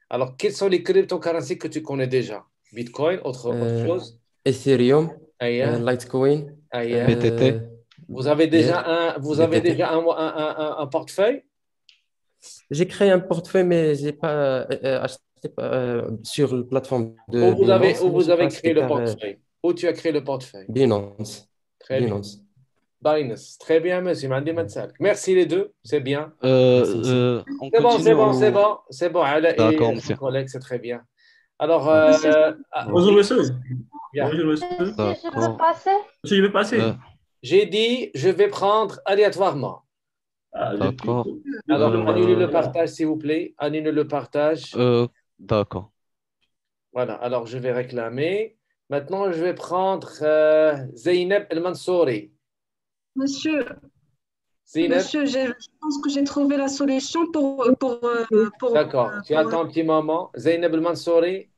Alors, quelles sont les cryptocurrencies que tu connais déjà? Bitcoin, autre chose? Ethereum, Aïe. Litecoin, Aïe. BTT. Vous avez déjà BTT. un portefeuille? J'ai créé un portefeuille, mais je n'ai pas acheté sur la plateforme de Où vous avez, Binance. où mais vous j'ai avez pas créé acheté le car, portefeuille? Où tu as créé le portefeuille? Binance. Très bien. Binance. Binance. Très bien, monsieur. Merci les deux. C'est bien. On C'est bon, continue c'est bon, ou- c'est bon. C'est bon. Ala D'accord, et monsieur. son collègue, c'est très bien. Alors, Bonjour, monsieur. Bien. Bonjour, monsieur. Je veux passer. Monsieur, je vais passer. J'ai dit, je vais prendre aléatoirement. D'accord. Alors, annulez le partage, s'il vous plaît. Annulez le partage. D'accord. Voilà. Alors, je vais réclamer. Maintenant, je vais prendre Zeynep El Mansouri. Monsieur, Zeynep. monsieur, je pense que j'ai trouvé la solution pour D'accord. Tu attends un petit moment. Zeynep El Mansouri.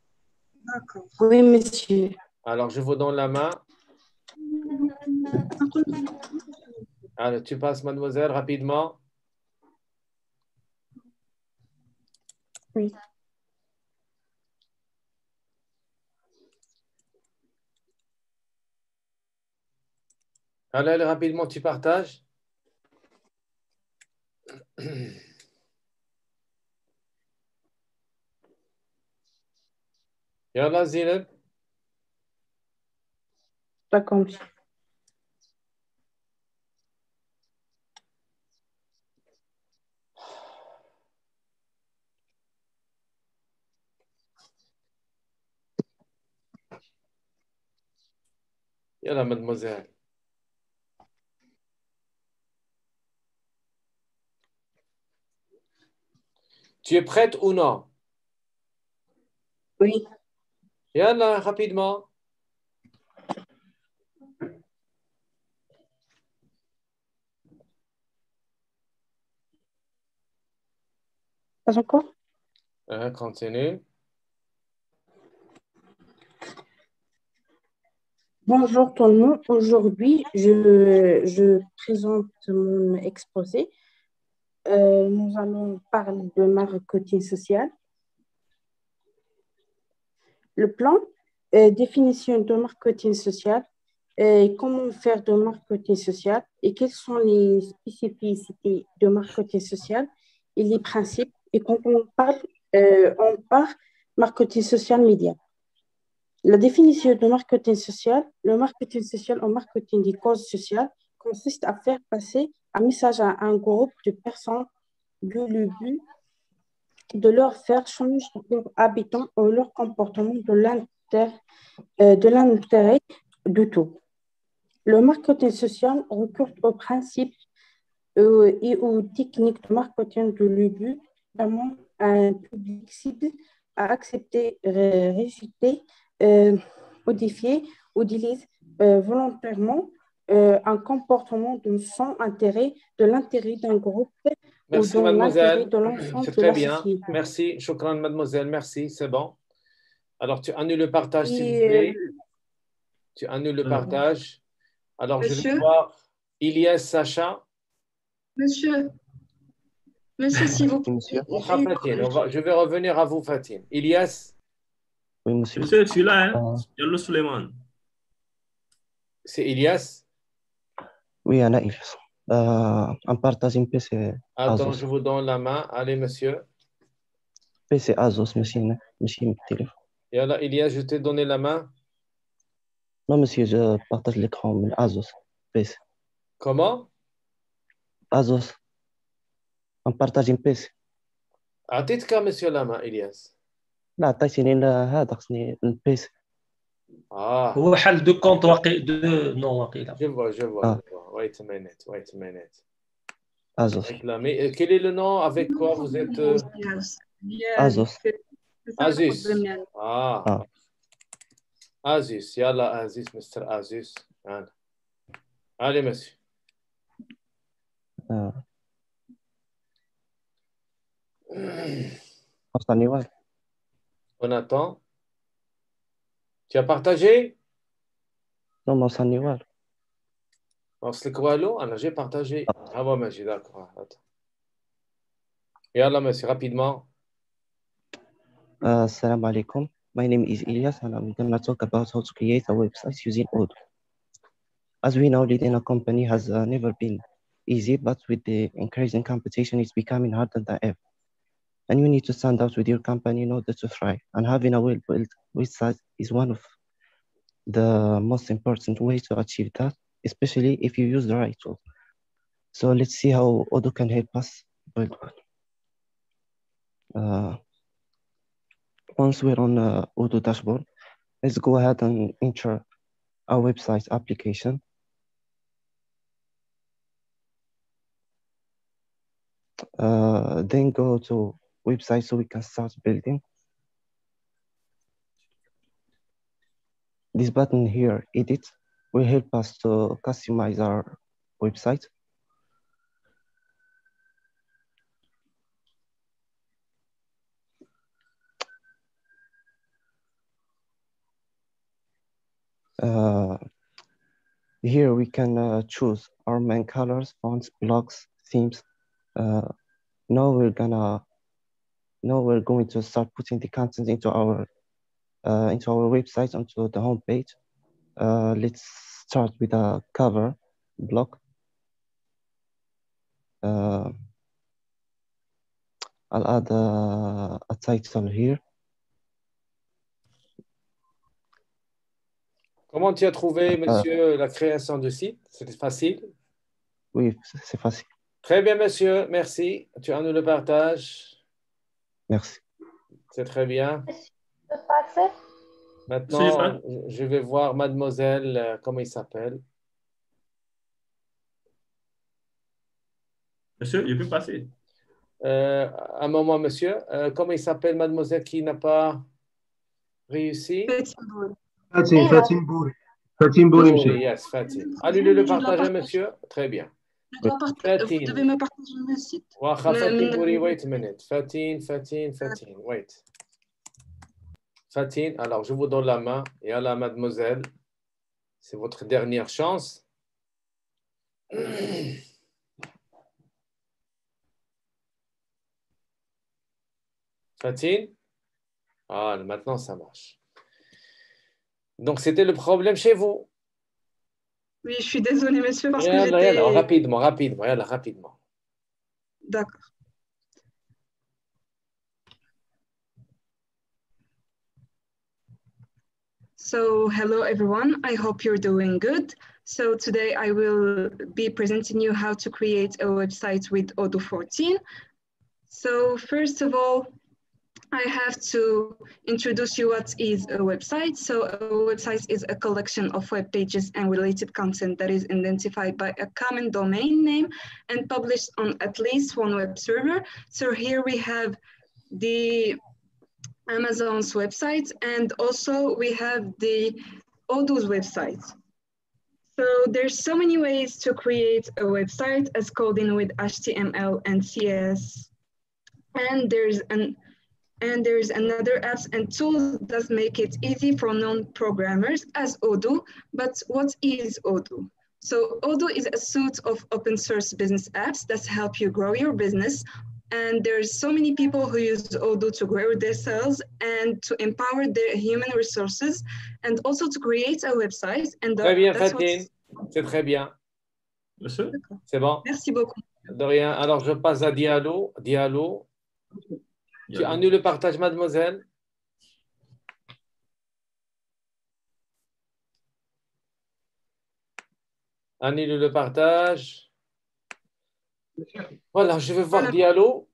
D'accord. Oui, monsieur. Alors, je vous donne la main. Alors, tu passes, mademoiselle, rapidement. Oui. Allez, rapidement, tu partages. Yallah, Zeynep. D'accord, monsieur. Yallah, mademoiselle. Tu es prête ou non? Oui. Yallah, rapidement. Pas encore? Continue. Bonjour tout le monde. Aujourd'hui, je présente mon exposé. Nous allons parler de marketing social. Le plan, définition de marketing social, comment faire de marketing social et quelles sont les spécificités de marketing social et les principes. Et quand on parle marketing social média. La définition de marketing social, le marketing social en marketing des causes sociales consiste à faire passer un message à un groupe de personnes dans le but de leur faire changer leurs habitants ou leur comportement de l'intérêt de tout. Le marketing social recourt aux principes et aux techniques de marketing de le but d'avoir un public cible à accepter, rejeter, modifier ou utilise volontairement un comportement de son intérêt, de l'intérêt d'un groupe Merci, ou de l'intérêt mademoiselle. de l'ensemble C'est de très la bien. société. Merci. Shukran, mademoiselle. Merci. C'est bon. Alors, tu annules le partage, s'il vous Et, plaît. Tu annules le partage. Alors, je vais Monsieur. voir Ilyes Sacha. Monsieur, s'il vous plaît. Je vais revenir à vous, Fatine. Ilyes. Oui, monsieur. Monsieur, je suis là, hein? Yallo Suleiman. C'est Ilyes? Oui, Anna Ilyes. Un partage PC. Attends, je vous donne la main. Allez, monsieur. PC Asos, monsieur, monsieur, téléphone. Et alors, Ilyes, je t'ai donné la main. Non, monsieur, je partage l'écran, mais Asos, PC. Comment? Asos. Un partage PC. أعطيتك monsieur la main, Ilyes. لا عطيتيني هذا خصني البيسي. هو حل دو كونت واقي دو نو واقيلا. Je vois. Wait a minute. Asos. Mais quel est le nom avec quoi vous êtes Asos. Azus. Azus. Yalla Azus, Mr. Azus. Allez, monsieur. On attend. Tu as partagé? Non, Sanniwal. Alors, c'est quoi l'eau? Alors, j'ai partagé. Ah bon, monsieur, d'accord. Attends. Yallah, monsieur, rapidement. Assalamu alaikum. My name is Ilyas, and I'm going to talk about how to create a website using Odoo. As we know, leading a company has never been easy, but with the increasing competition, it's becoming harder than ever. And you need to stand out with your company in order to thrive. And having a well-built website is one of the most important ways to achieve that, especially if you use the right tool. So let's see how Odoo can help us build one. Once we're on Odoo dashboard, let's go ahead and enter our website application. Then go to website so we can start building. This button here, edit, will help us to customize our website. Here we can choose our main colors, fonts, blocks, themes. Now we're going to start putting the content into our website, onto the home page. Let's start with a cover block. I'll add a title here. Comment tu as trouvé, monsieur, la création du site? C'était facile? Oui, c'est facile. Très bien, monsieur. Merci. Tu as nous le partage. Merci. C'est très bien. Maintenant, je vais voir mademoiselle, comment il s'appelle? Monsieur, il peut passer. Un moment, monsieur. Comment il s'appelle, mademoiselle, qui n'a pas réussi? Fatim Bouri. Fatim Bouri, monsieur. Yes, Fatim. Allez le partager, monsieur. Très bien. Vous devez me partager le site. Fatim Bouri, wait a minute. Fatim, wait. Fatim, alors je vous donne la main. Et à la mademoiselle, c'est votre dernière chance. Fatim? Ah, maintenant ça marche. Donc, c'était le problème chez vous. Oui, je suis désolée, monsieur, parce que j'étais... Rapidement. D'accord. So, hello, everyone. I hope you're doing good. So, today I will be presenting you how to create a website with Odoo 14. So, first of all, I have to introduce you what is a website. So a website is a collection of web pages and related content that is identified by a common domain name and published on at least one web server. So here we have the Amazon's website, and also we have the Odoo's website. So there's so many ways to create a website as coding with HTML and CSS. And there's another apps and tools that make it easy for non-programmers as Odoo. But what is Odoo? So Odoo is a suite of open source business apps that help you grow your business. And there's so many people who use Odoo to grow their sales and to empower their human resources and also to create a website. And très bien, Fatim. C'est très bien. Monsieur? C'est bon? Merci beaucoup. De rien. Alors, je passe à Diallo. Diallo. Tu annules le partage, mademoiselle? Annule le partage. Voilà, je vais voir Diallo.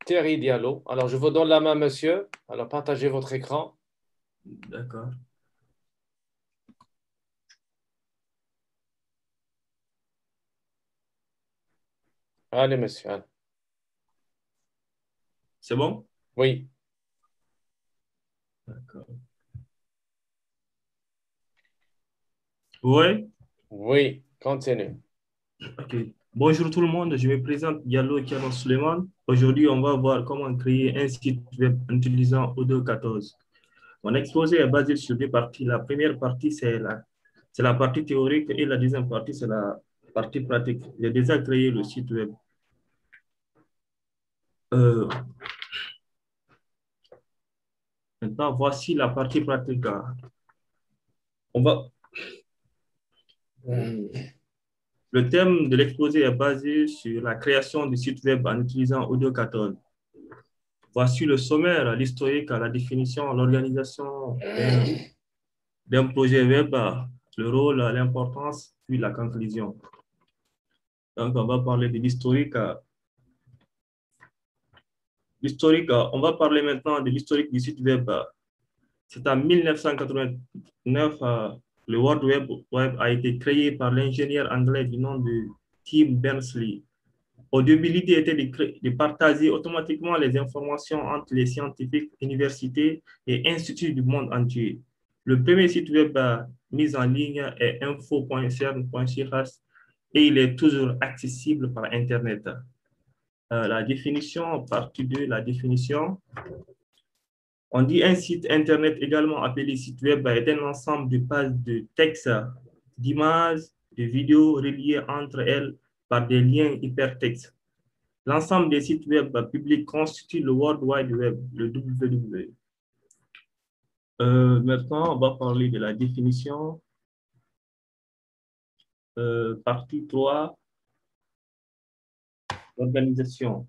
Thierry Diallo. Alors, je vous donne la main, monsieur. Alors, partagez votre écran. D'accord. Allez, monsieur. Allez. C'est bon? Oui. D'accord. Oui? Oui, continue. Ok. Bonjour tout le monde, je me présente Diallo Kianon Suleiman. Aujourd'hui, on va voir comment créer un site web en utilisant Odoo 14. Mon exposé est basé sur deux parties. La première partie, c'est la partie théorique et la deuxième partie, c'est la partie pratique. J'ai déjà créé le site web. Maintenant, voici la partie pratique. Le thème de l'exposé est basé sur la création du site web en utilisant Odoo 14. Voici le sommaire, l'historique, la définition, l'organisation d'un projet web, le rôle, l'importance, puis la conclusion. Donc, on va parler de l'historique. On va parler maintenant de l'historique du site web. C'est en 1989, le World Web a été créé par l'ingénieur anglais du nom de Tim Berners-Lee. Au début, l'idée était de partager automatiquement les informations entre les scientifiques, universités et instituts du monde entier. Le premier site web mis en ligne est info.cern.ch et il est toujours accessible par Internet. La définition, partie 2, la définition. On dit un site Internet, également appelé site web, est un ensemble de pages de texte, d'images, de vidéos reliées entre elles par des liens hypertextes. L'ensemble des sites web publics constitue le World Wide Web, le WWW. Maintenant, on va parler de la définition. Partie 3, l'organisation.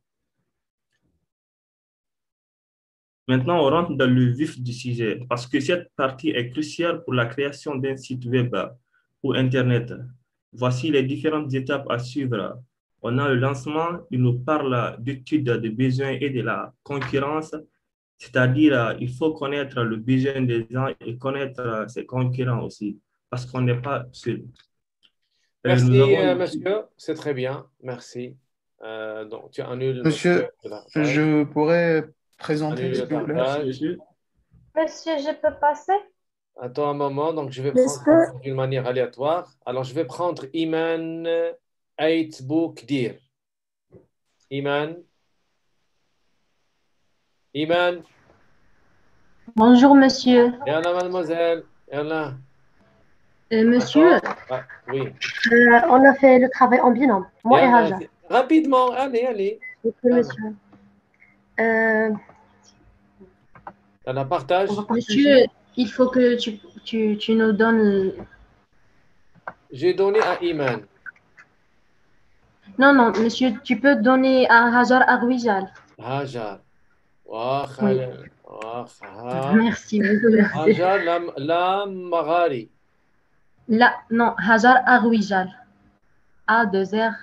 Maintenant, on rentre dans le vif du sujet parce que cette partie est cruciale pour la création d'un site web ou Internet. Voici les différentes étapes à suivre. On a le lancement, il nous parle d'études de besoins et de la concurrence, c'est-à-dire il faut connaître le besoin des gens et connaître ses concurrents aussi, parce qu'on n'est pas seul. Merci, monsieur, c'est très bien, merci. Donc, tu annules. Monsieur, je pourrais présenter, s'il vous plaît. Monsieur, je peux passer? Attends un moment, donc je vais prendre d'une manière aléatoire. Alors, je vais prendre Iman Aitboukdir. Iman. Bonjour, monsieur. Yalla, mademoiselle. Yalla. Monsieur, oui. on a fait le travail en binôme, moi et Raja. Rapidement, allez. Monsieur. On partage. Monsieur, il faut que tu nous donnes... J'ai donné à Iman. Non, monsieur, tu peux donner à Hajar Arwijal. Hajar. Merci. Hajar Lamagari. Non, Hajar Arwijal. A2R.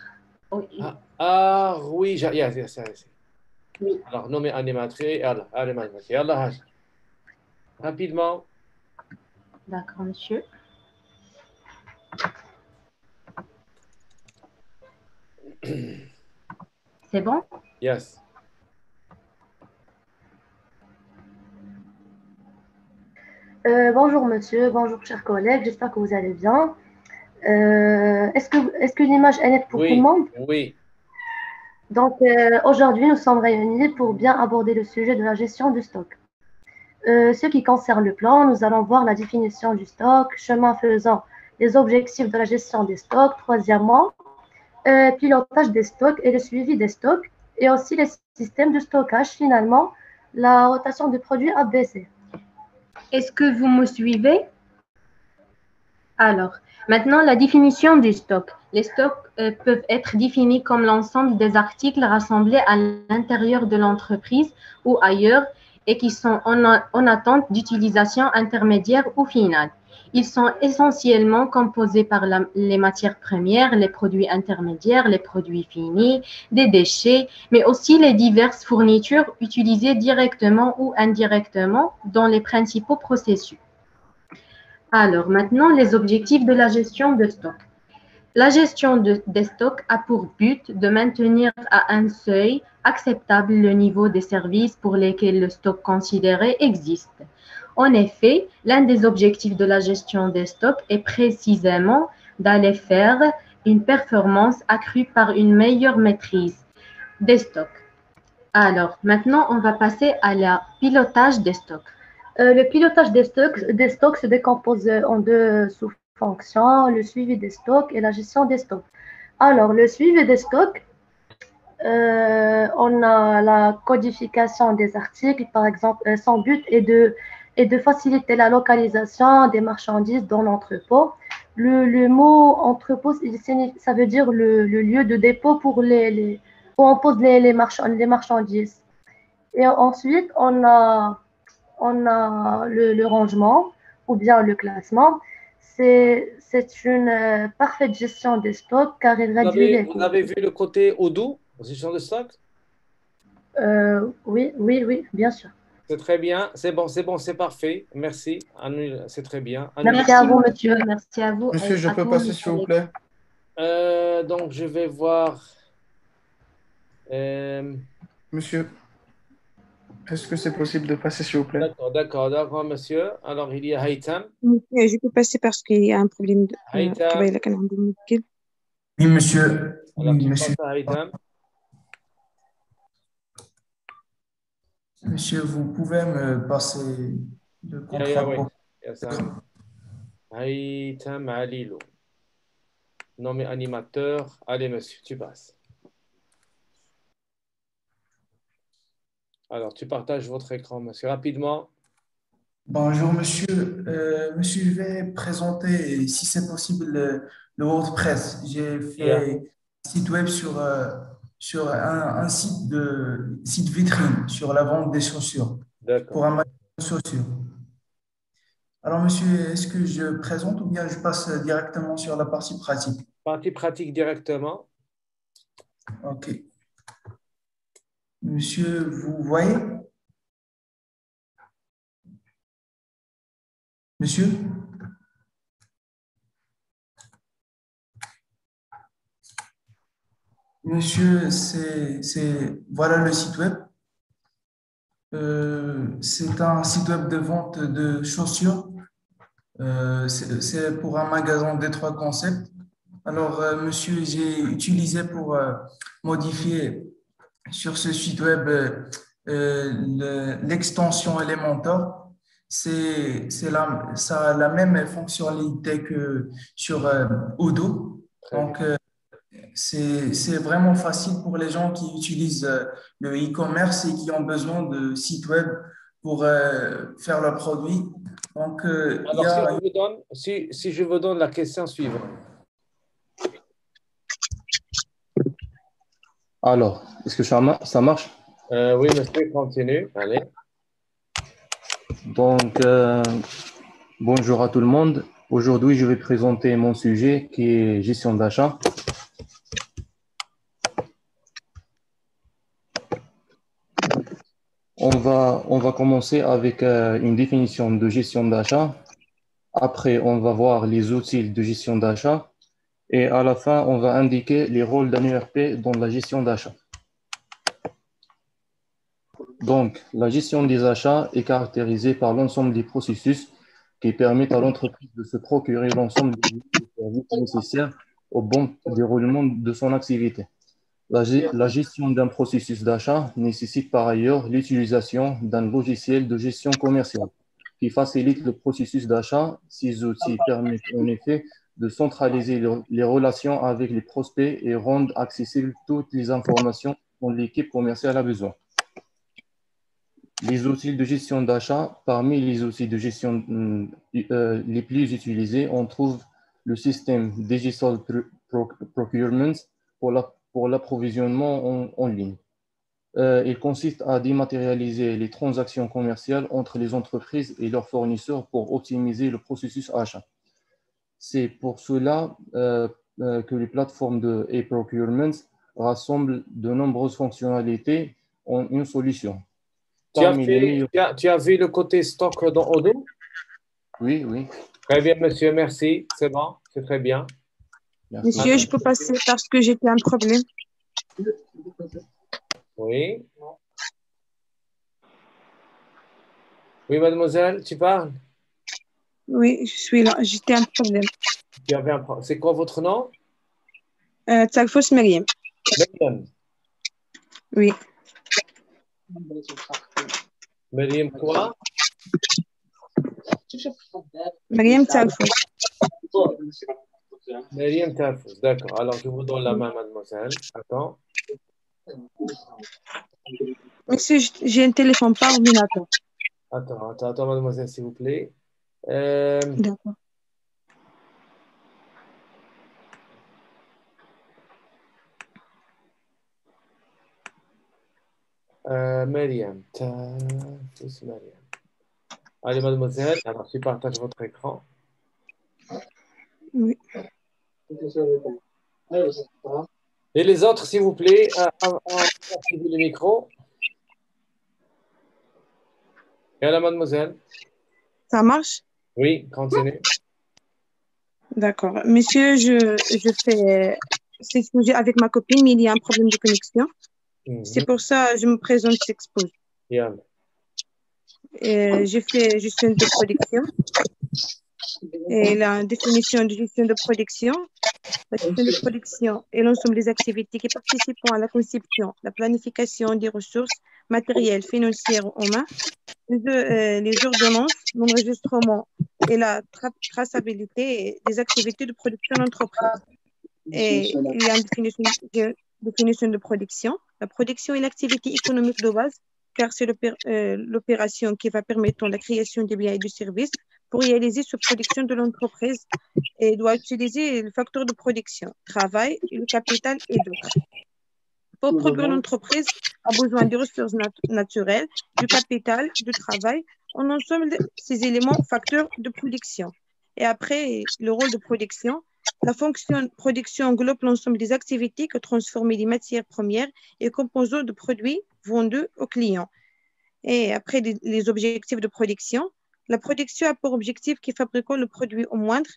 Arwijal, yes. Oui. Alors, nommé animatrice. Yallah, Hajar. Rapidement. D'accord, monsieur. C'est bon? Yes. Bonjour monsieur, bonjour chers collègues, j'espère que vous allez bien. Est-ce que l'image est nette pour tout le monde? Oui. Donc aujourd'hui, nous sommes réunis pour bien aborder le sujet de la gestion du stock. Ce qui concerne le plan, nous allons voir la définition du stock, chemin faisant les objectifs de la gestion des stocks, troisièmement, pilotage des stocks et le suivi des stocks, et aussi les systèmes de stockage, finalement, la rotation des produits ABC. Est-ce que vous me suivez? Alors, maintenant, la définition du stock. Les stocks peuvent être définis comme l'ensemble des articles rassemblés à l'intérieur de l'entreprise ou ailleurs et qui sont en attente d'utilisation intermédiaire ou finale. Ils sont essentiellement composés par les matières premières, les produits intermédiaires, les produits finis, des déchets, mais aussi les diverses fournitures utilisées directement ou indirectement dans les principaux processus. Alors, maintenant, les objectifs de la gestion de stock. La gestion des stocks a pour but de maintenir à un seuil acceptable le niveau des services pour lesquels le stock considéré existe. En effet, l'un des objectifs de la gestion des stocks est précisément d'aller faire une performance accrue par une meilleure maîtrise des stocks. Alors, maintenant, on va passer à la pilotage des stocks. Le pilotage des stocks se décompose en deux sous-fonctions, le suivi des stocks et la gestion des stocks. Alors, le suivi des stocks, on a la codification des articles, par exemple, son but est de faciliter la localisation des marchandises dans l'entrepôt. Le mot entrepôt, ça veut dire le lieu de dépôt où on pose les marchandises. Et ensuite, on a le rangement ou bien le classement. C'est une parfaite gestion des stocks car il réduit les coûts. Vous avez vu le côté Odoo, gestion de stock? Oui, bien sûr. C'est très bien, c'est bon, c'est parfait. Merci, c'est très bien. Merci à vous, monsieur. Merci à vous. Monsieur, je peux passer, s'il vous plaît? Donc, je vais voir. Monsieur, est-ce que c'est possible de passer, s'il vous plaît? D'accord, monsieur. Alors, il y a Haïtam. Je peux passer parce qu'il y a un problème de... Haïtam. Oui, monsieur. Alors, Oui, tu monsieur. passes à Haïtam. Monsieur, vous pouvez me passer le contrat pour... Haïtam Alilo. Nommé animateur. Allez, monsieur, tu passes. Alors, tu partages votre écran, monsieur, rapidement. Bonjour, monsieur. Monsieur, je vais présenter, si c'est possible, le WordPress. J'ai fait un site web sur un site vitrine sur la vente des chaussures. Pour un magasin de chaussures. Alors, monsieur, est-ce que je présente ou bien je passe directement sur la partie pratique? Partie pratique directement. OK. Monsieur, vous voyez? Monsieur? Monsieur, voilà le site web. C'est un site web de vente de chaussures. C'est pour un magasin Détroit Concept. Alors, monsieur, j'ai utilisé pour modifier sur ce site web l'extension Elementor. Ça a la même fonctionnalité que sur Odoo. Donc, c'est vraiment facile pour les gens qui utilisent le e-commerce et qui ont besoin de sites web pour faire leurs produits. Donc, alors, si je vous donne la question suivante. Alors, est-ce que ça marche? Oui, monsieur, continue. Allez. Donc, bonjour à tout le monde. Aujourd'hui, je vais présenter mon sujet qui est gestion d'achat. On va commencer avec une définition de gestion d'achat. Après, on va voir les outils de gestion d'achat. Et à la fin, on va indiquer les rôles d'un ERP dans la gestion d'achat. Donc, la gestion des achats est caractérisée par l'ensemble des processus qui permettent à l'entreprise de se procurer l'ensemble des services nécessaires au bon déroulement de son activité. La gestion d'un processus d'achat nécessite par ailleurs l'utilisation d'un logiciel de gestion commerciale qui facilite le processus d'achat. Ces outils permettent en effet de centraliser les relations avec les prospects et rendre accessibles toutes les informations dont l'équipe commerciale a besoin. Les outils de gestion d'achat, parmi les outils de gestion les plus utilisés, on trouve le système Digital Procurement pour l'approvisionnement en ligne. Il consiste à dématérialiser les transactions commerciales entre les entreprises et leurs fournisseurs pour optimiser le processus achat. C'est pour cela que les plateformes de e-procurement rassemblent de nombreuses fonctionnalités en une solution. Tu as vu le côté stock dans Odoo? Oui, oui. Très bien, monsieur, merci. C'est bon, c'est très bien. Merci. Monsieur, je peux passer parce que j'ai un problème. Oui. Oui, mademoiselle, tu parles? Oui, je suis là. J'étais un problème. C'est quoi votre nom? تعرفوش مريم. مريم. Oui. مريم quoi? مريم تعرفوش. Myriam Tarfous, d'accord. Alors, je vous donne la main, mademoiselle. Attends. Monsieur, j'ai un téléphone, pas ordinateur. Attends, mademoiselle, s'il vous plaît. D'accord. Myriam Tarfous, Myriam. Allez, mademoiselle, alors tu partages votre écran. Oui. Et les autres, s'il vous plaît, activez le micro. Et à la mademoiselle. Ça marche? Oui, continue. D'accord. Monsieur, je fais ces sujets avec ma copine, mais il y a un problème de connexion. C'est pour ça que je me présente, s'expose. Yeah. J'ai fait gestion de production. Et la définition de gestion de production. La gestion de production est l'ensemble des activités qui participent à la conception, la planification des ressources matérielles, financières ou humaines, les ordonnances, l'enregistrement et la traçabilité des activités de production d'entreprise. Et il y a une définition de production. La production est l'activité économique de base, car c'est l'opération qui va permettre la création des biens et des services pour réaliser cette production de l'entreprise et doit utiliser le facteur de production, travail, le capital et d'autres. Pour produire l'entreprise a besoin de ressources naturelles, du capital, du travail, en ensemble de ces éléments facteurs de production. Et après, le rôle de production, la fonction de production englobe l'ensemble des activités que transformer les matières premières et composants de produits vendus aux clients. Et après, les objectifs de production, la production a pour objectif que fabriquons le produit au moindre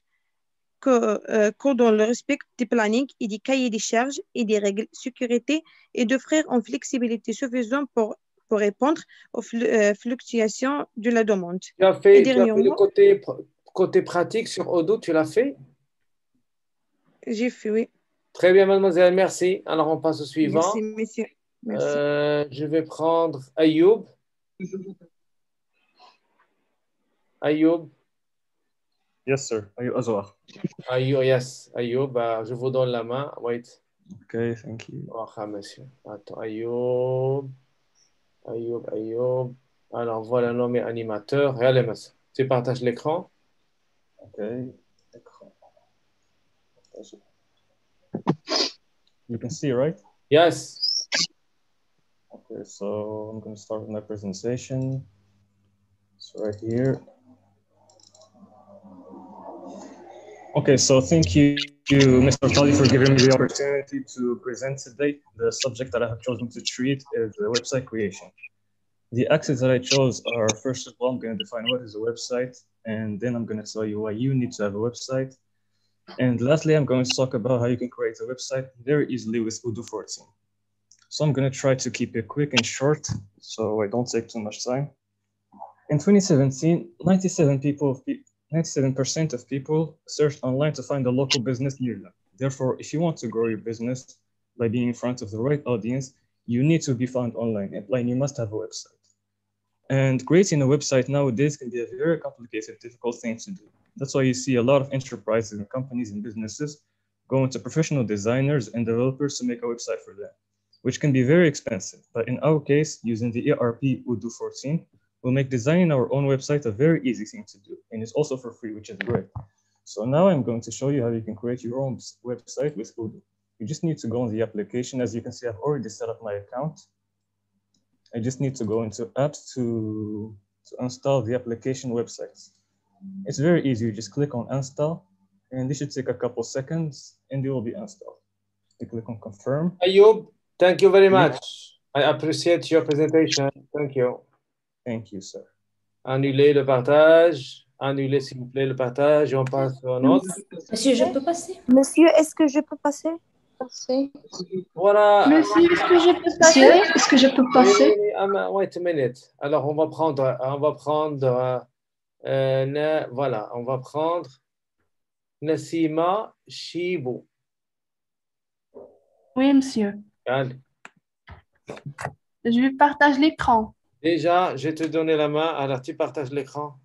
que dans le respect des plannings et des cahiers des charges et des règles de sécurité et d'offrir une flexibilité suffisante pour répondre aux fluctuations de la demande. Tu as fait le côté pratique sur Odoo, tu l'as fait? J'ai fait, oui. Très bien, mademoiselle, merci. Alors, on passe au suivant. Merci, monsieur. Merci. Je vais prendre Ayoub. Ayoub. Yes, sir. Ayoub Azwar. Ayoub, yes. Ayoub, je vous donne la main. Wait. Okay, thank you. Oh, monsieur. Attends, Ayoub. Ayoub. Alors, voilà, nommé animateur. Allez, monsieur. Tu partages l'écran. Ok. Écran. You can see, right? Yes. Okay, so I'm going to start with my presentation. It's right here. Okay, so thank you, Mr. Tali, for giving me the opportunity to present today. The subject that I have chosen to treat is the website creation. The axes that I chose are, first of all, I'm going to define what is a website, and then I'm going to tell you why you need to have a website. And lastly, I'm going to talk about how you can create a website very easily with Odoo 14. So I'm going to try to keep it quick and short so I don't take too much time. In 2017, 97% of people searched online to find a local business near them. Therefore, if you want to grow your business by being in front of the right audience, you need to be found online, and you must have a website. And creating a website nowadays can be a very complicated, difficult thing to do. That's why you see a lot of enterprises and companies and businesses going to professional designers and developers to make a website for them, which can be very expensive. But in our case, using the ERP Odoo 14, we'll make designing our own website a very easy thing to do. And it's also for free, which is great. So now I'm going to show you how you can create your own website with Odoo. You just need to go on the application. As you can see, I've already set up my account. I just need to go into apps to install the application websites. It's very easy. You just click on install, and this should take a couple seconds, and it will be installed. You click on confirm. Ayoub, thank you very much. I appreciate your presentation. Thank you. Thank you, sir. Annulez le partage. Annulez, s'il vous plaît, le partage. Et on passe au autre. Monsieur, je peux passer? Monsieur, est-ce que je peux passer? Voilà. Monsieur, est-ce que je peux passer? Est-ce que je peux passer? Wait a minute. Alors, on va prendre Nassima Chibou. Oui, monsieur. Allez. Je partage l'écran. Déjà, je vais te donner la main. Alors, tu partages l'écran.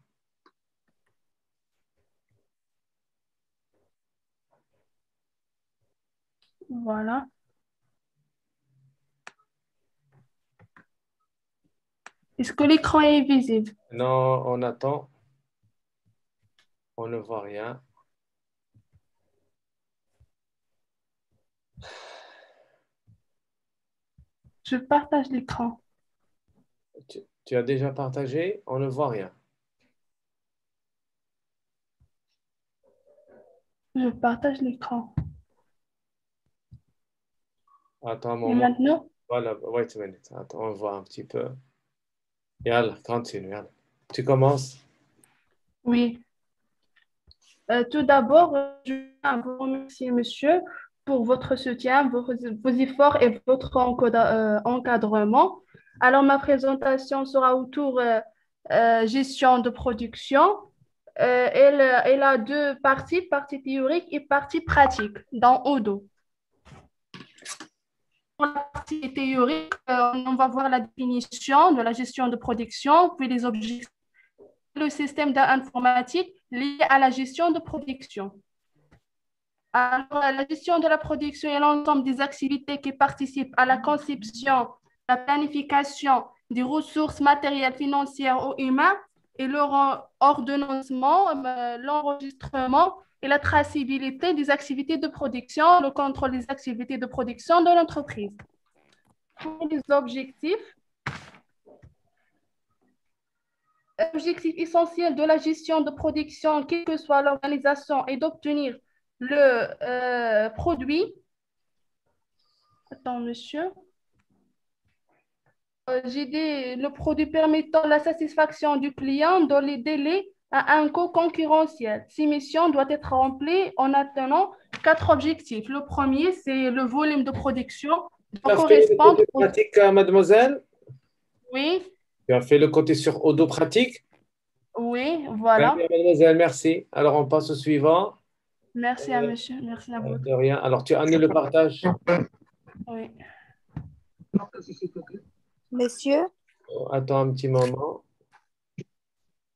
Voilà. Est-ce que l'écran est visible? Non, on attend. On ne voit rien. Je partage l'écran. Tu as déjà partagé? On ne voit rien. Je partage l'écran. Attends un Et moment. maintenant? Voilà, wait a minute. Attends, on voit un petit peu. Yalla, continue. Yalla. Tu commences? Oui. Tout d'abord, je tiens à vous remercier, monsieur, pour votre soutien, vos efforts et votre encadrement. Alors, ma présentation sera autour gestion de production. Elle a deux parties, partie théorique et partie pratique dans Odoo. Pour la partie théorique, on va voir la définition de la gestion de production, puis les objectifs, le système d'informatique lié à la gestion de production. Alors, la gestion de la production est l'ensemble des activités qui participent à la conception, la planification des ressources matérielles, financières ou humaines et leur ordonnancement, l'enregistrement et la traçabilité des activités de production, le contrôle des activités de production de l'entreprise. Pour les objectifs, l'objectif essentiel de la gestion de production, quelle que soit l'organisation, est d'obtenir le produit. Attends, monsieur. Le produit permettant la satisfaction du client dans les délais à un coût concurrentiel. Ces missions doivent être remplies en atteignant 4 objectifs. Le premier, c'est le volume de production. Tu as fait le côté pratique, mademoiselle? Oui. Tu as fait le côté sur Odoo pratique? Oui, voilà. Très bien, mademoiselle, merci. Alors, on passe au suivant. Merci à monsieur, merci à vous. De rien. Alors, tu annules le partage? Oui. Monsieur? Attends un petit moment.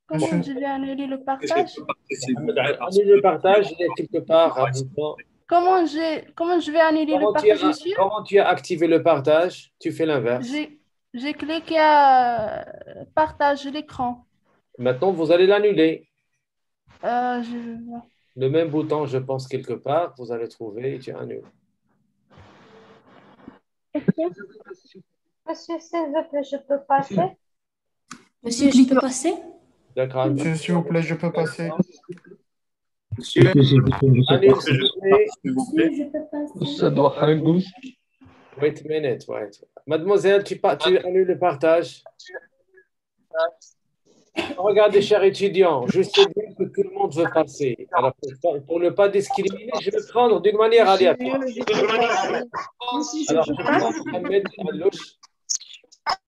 Comment je vais annuler le partage? Annuler le partage, il est quelque part. Comment je vais annuler le partage, monsieur? Comment tu as activé le partage? Tu fais l'inverse. J'ai cliqué à partager l'écran. Maintenant, vous allez l'annuler. Je vois. Le même bouton, je pense, quelque part, vous allez trouver et tu annules. Monsieur, s'il vous plaît, je peux passer? Monsieur, je peux passer? D'accord. Monsieur, s'il vous plaît, je peux passer. Monsieur, annule, s'il vous plaît. Je peux passer. Ça doit faire un goût. Wait a minute, wait. Mademoiselle, tu annules le partage. Regardez, chers étudiants, je sais bien que tout le monde veut passer. Alors, pour ne pas discriminer, je vais prendre d'une manière aléatoire. Alors, je prends Mohamed Alouche.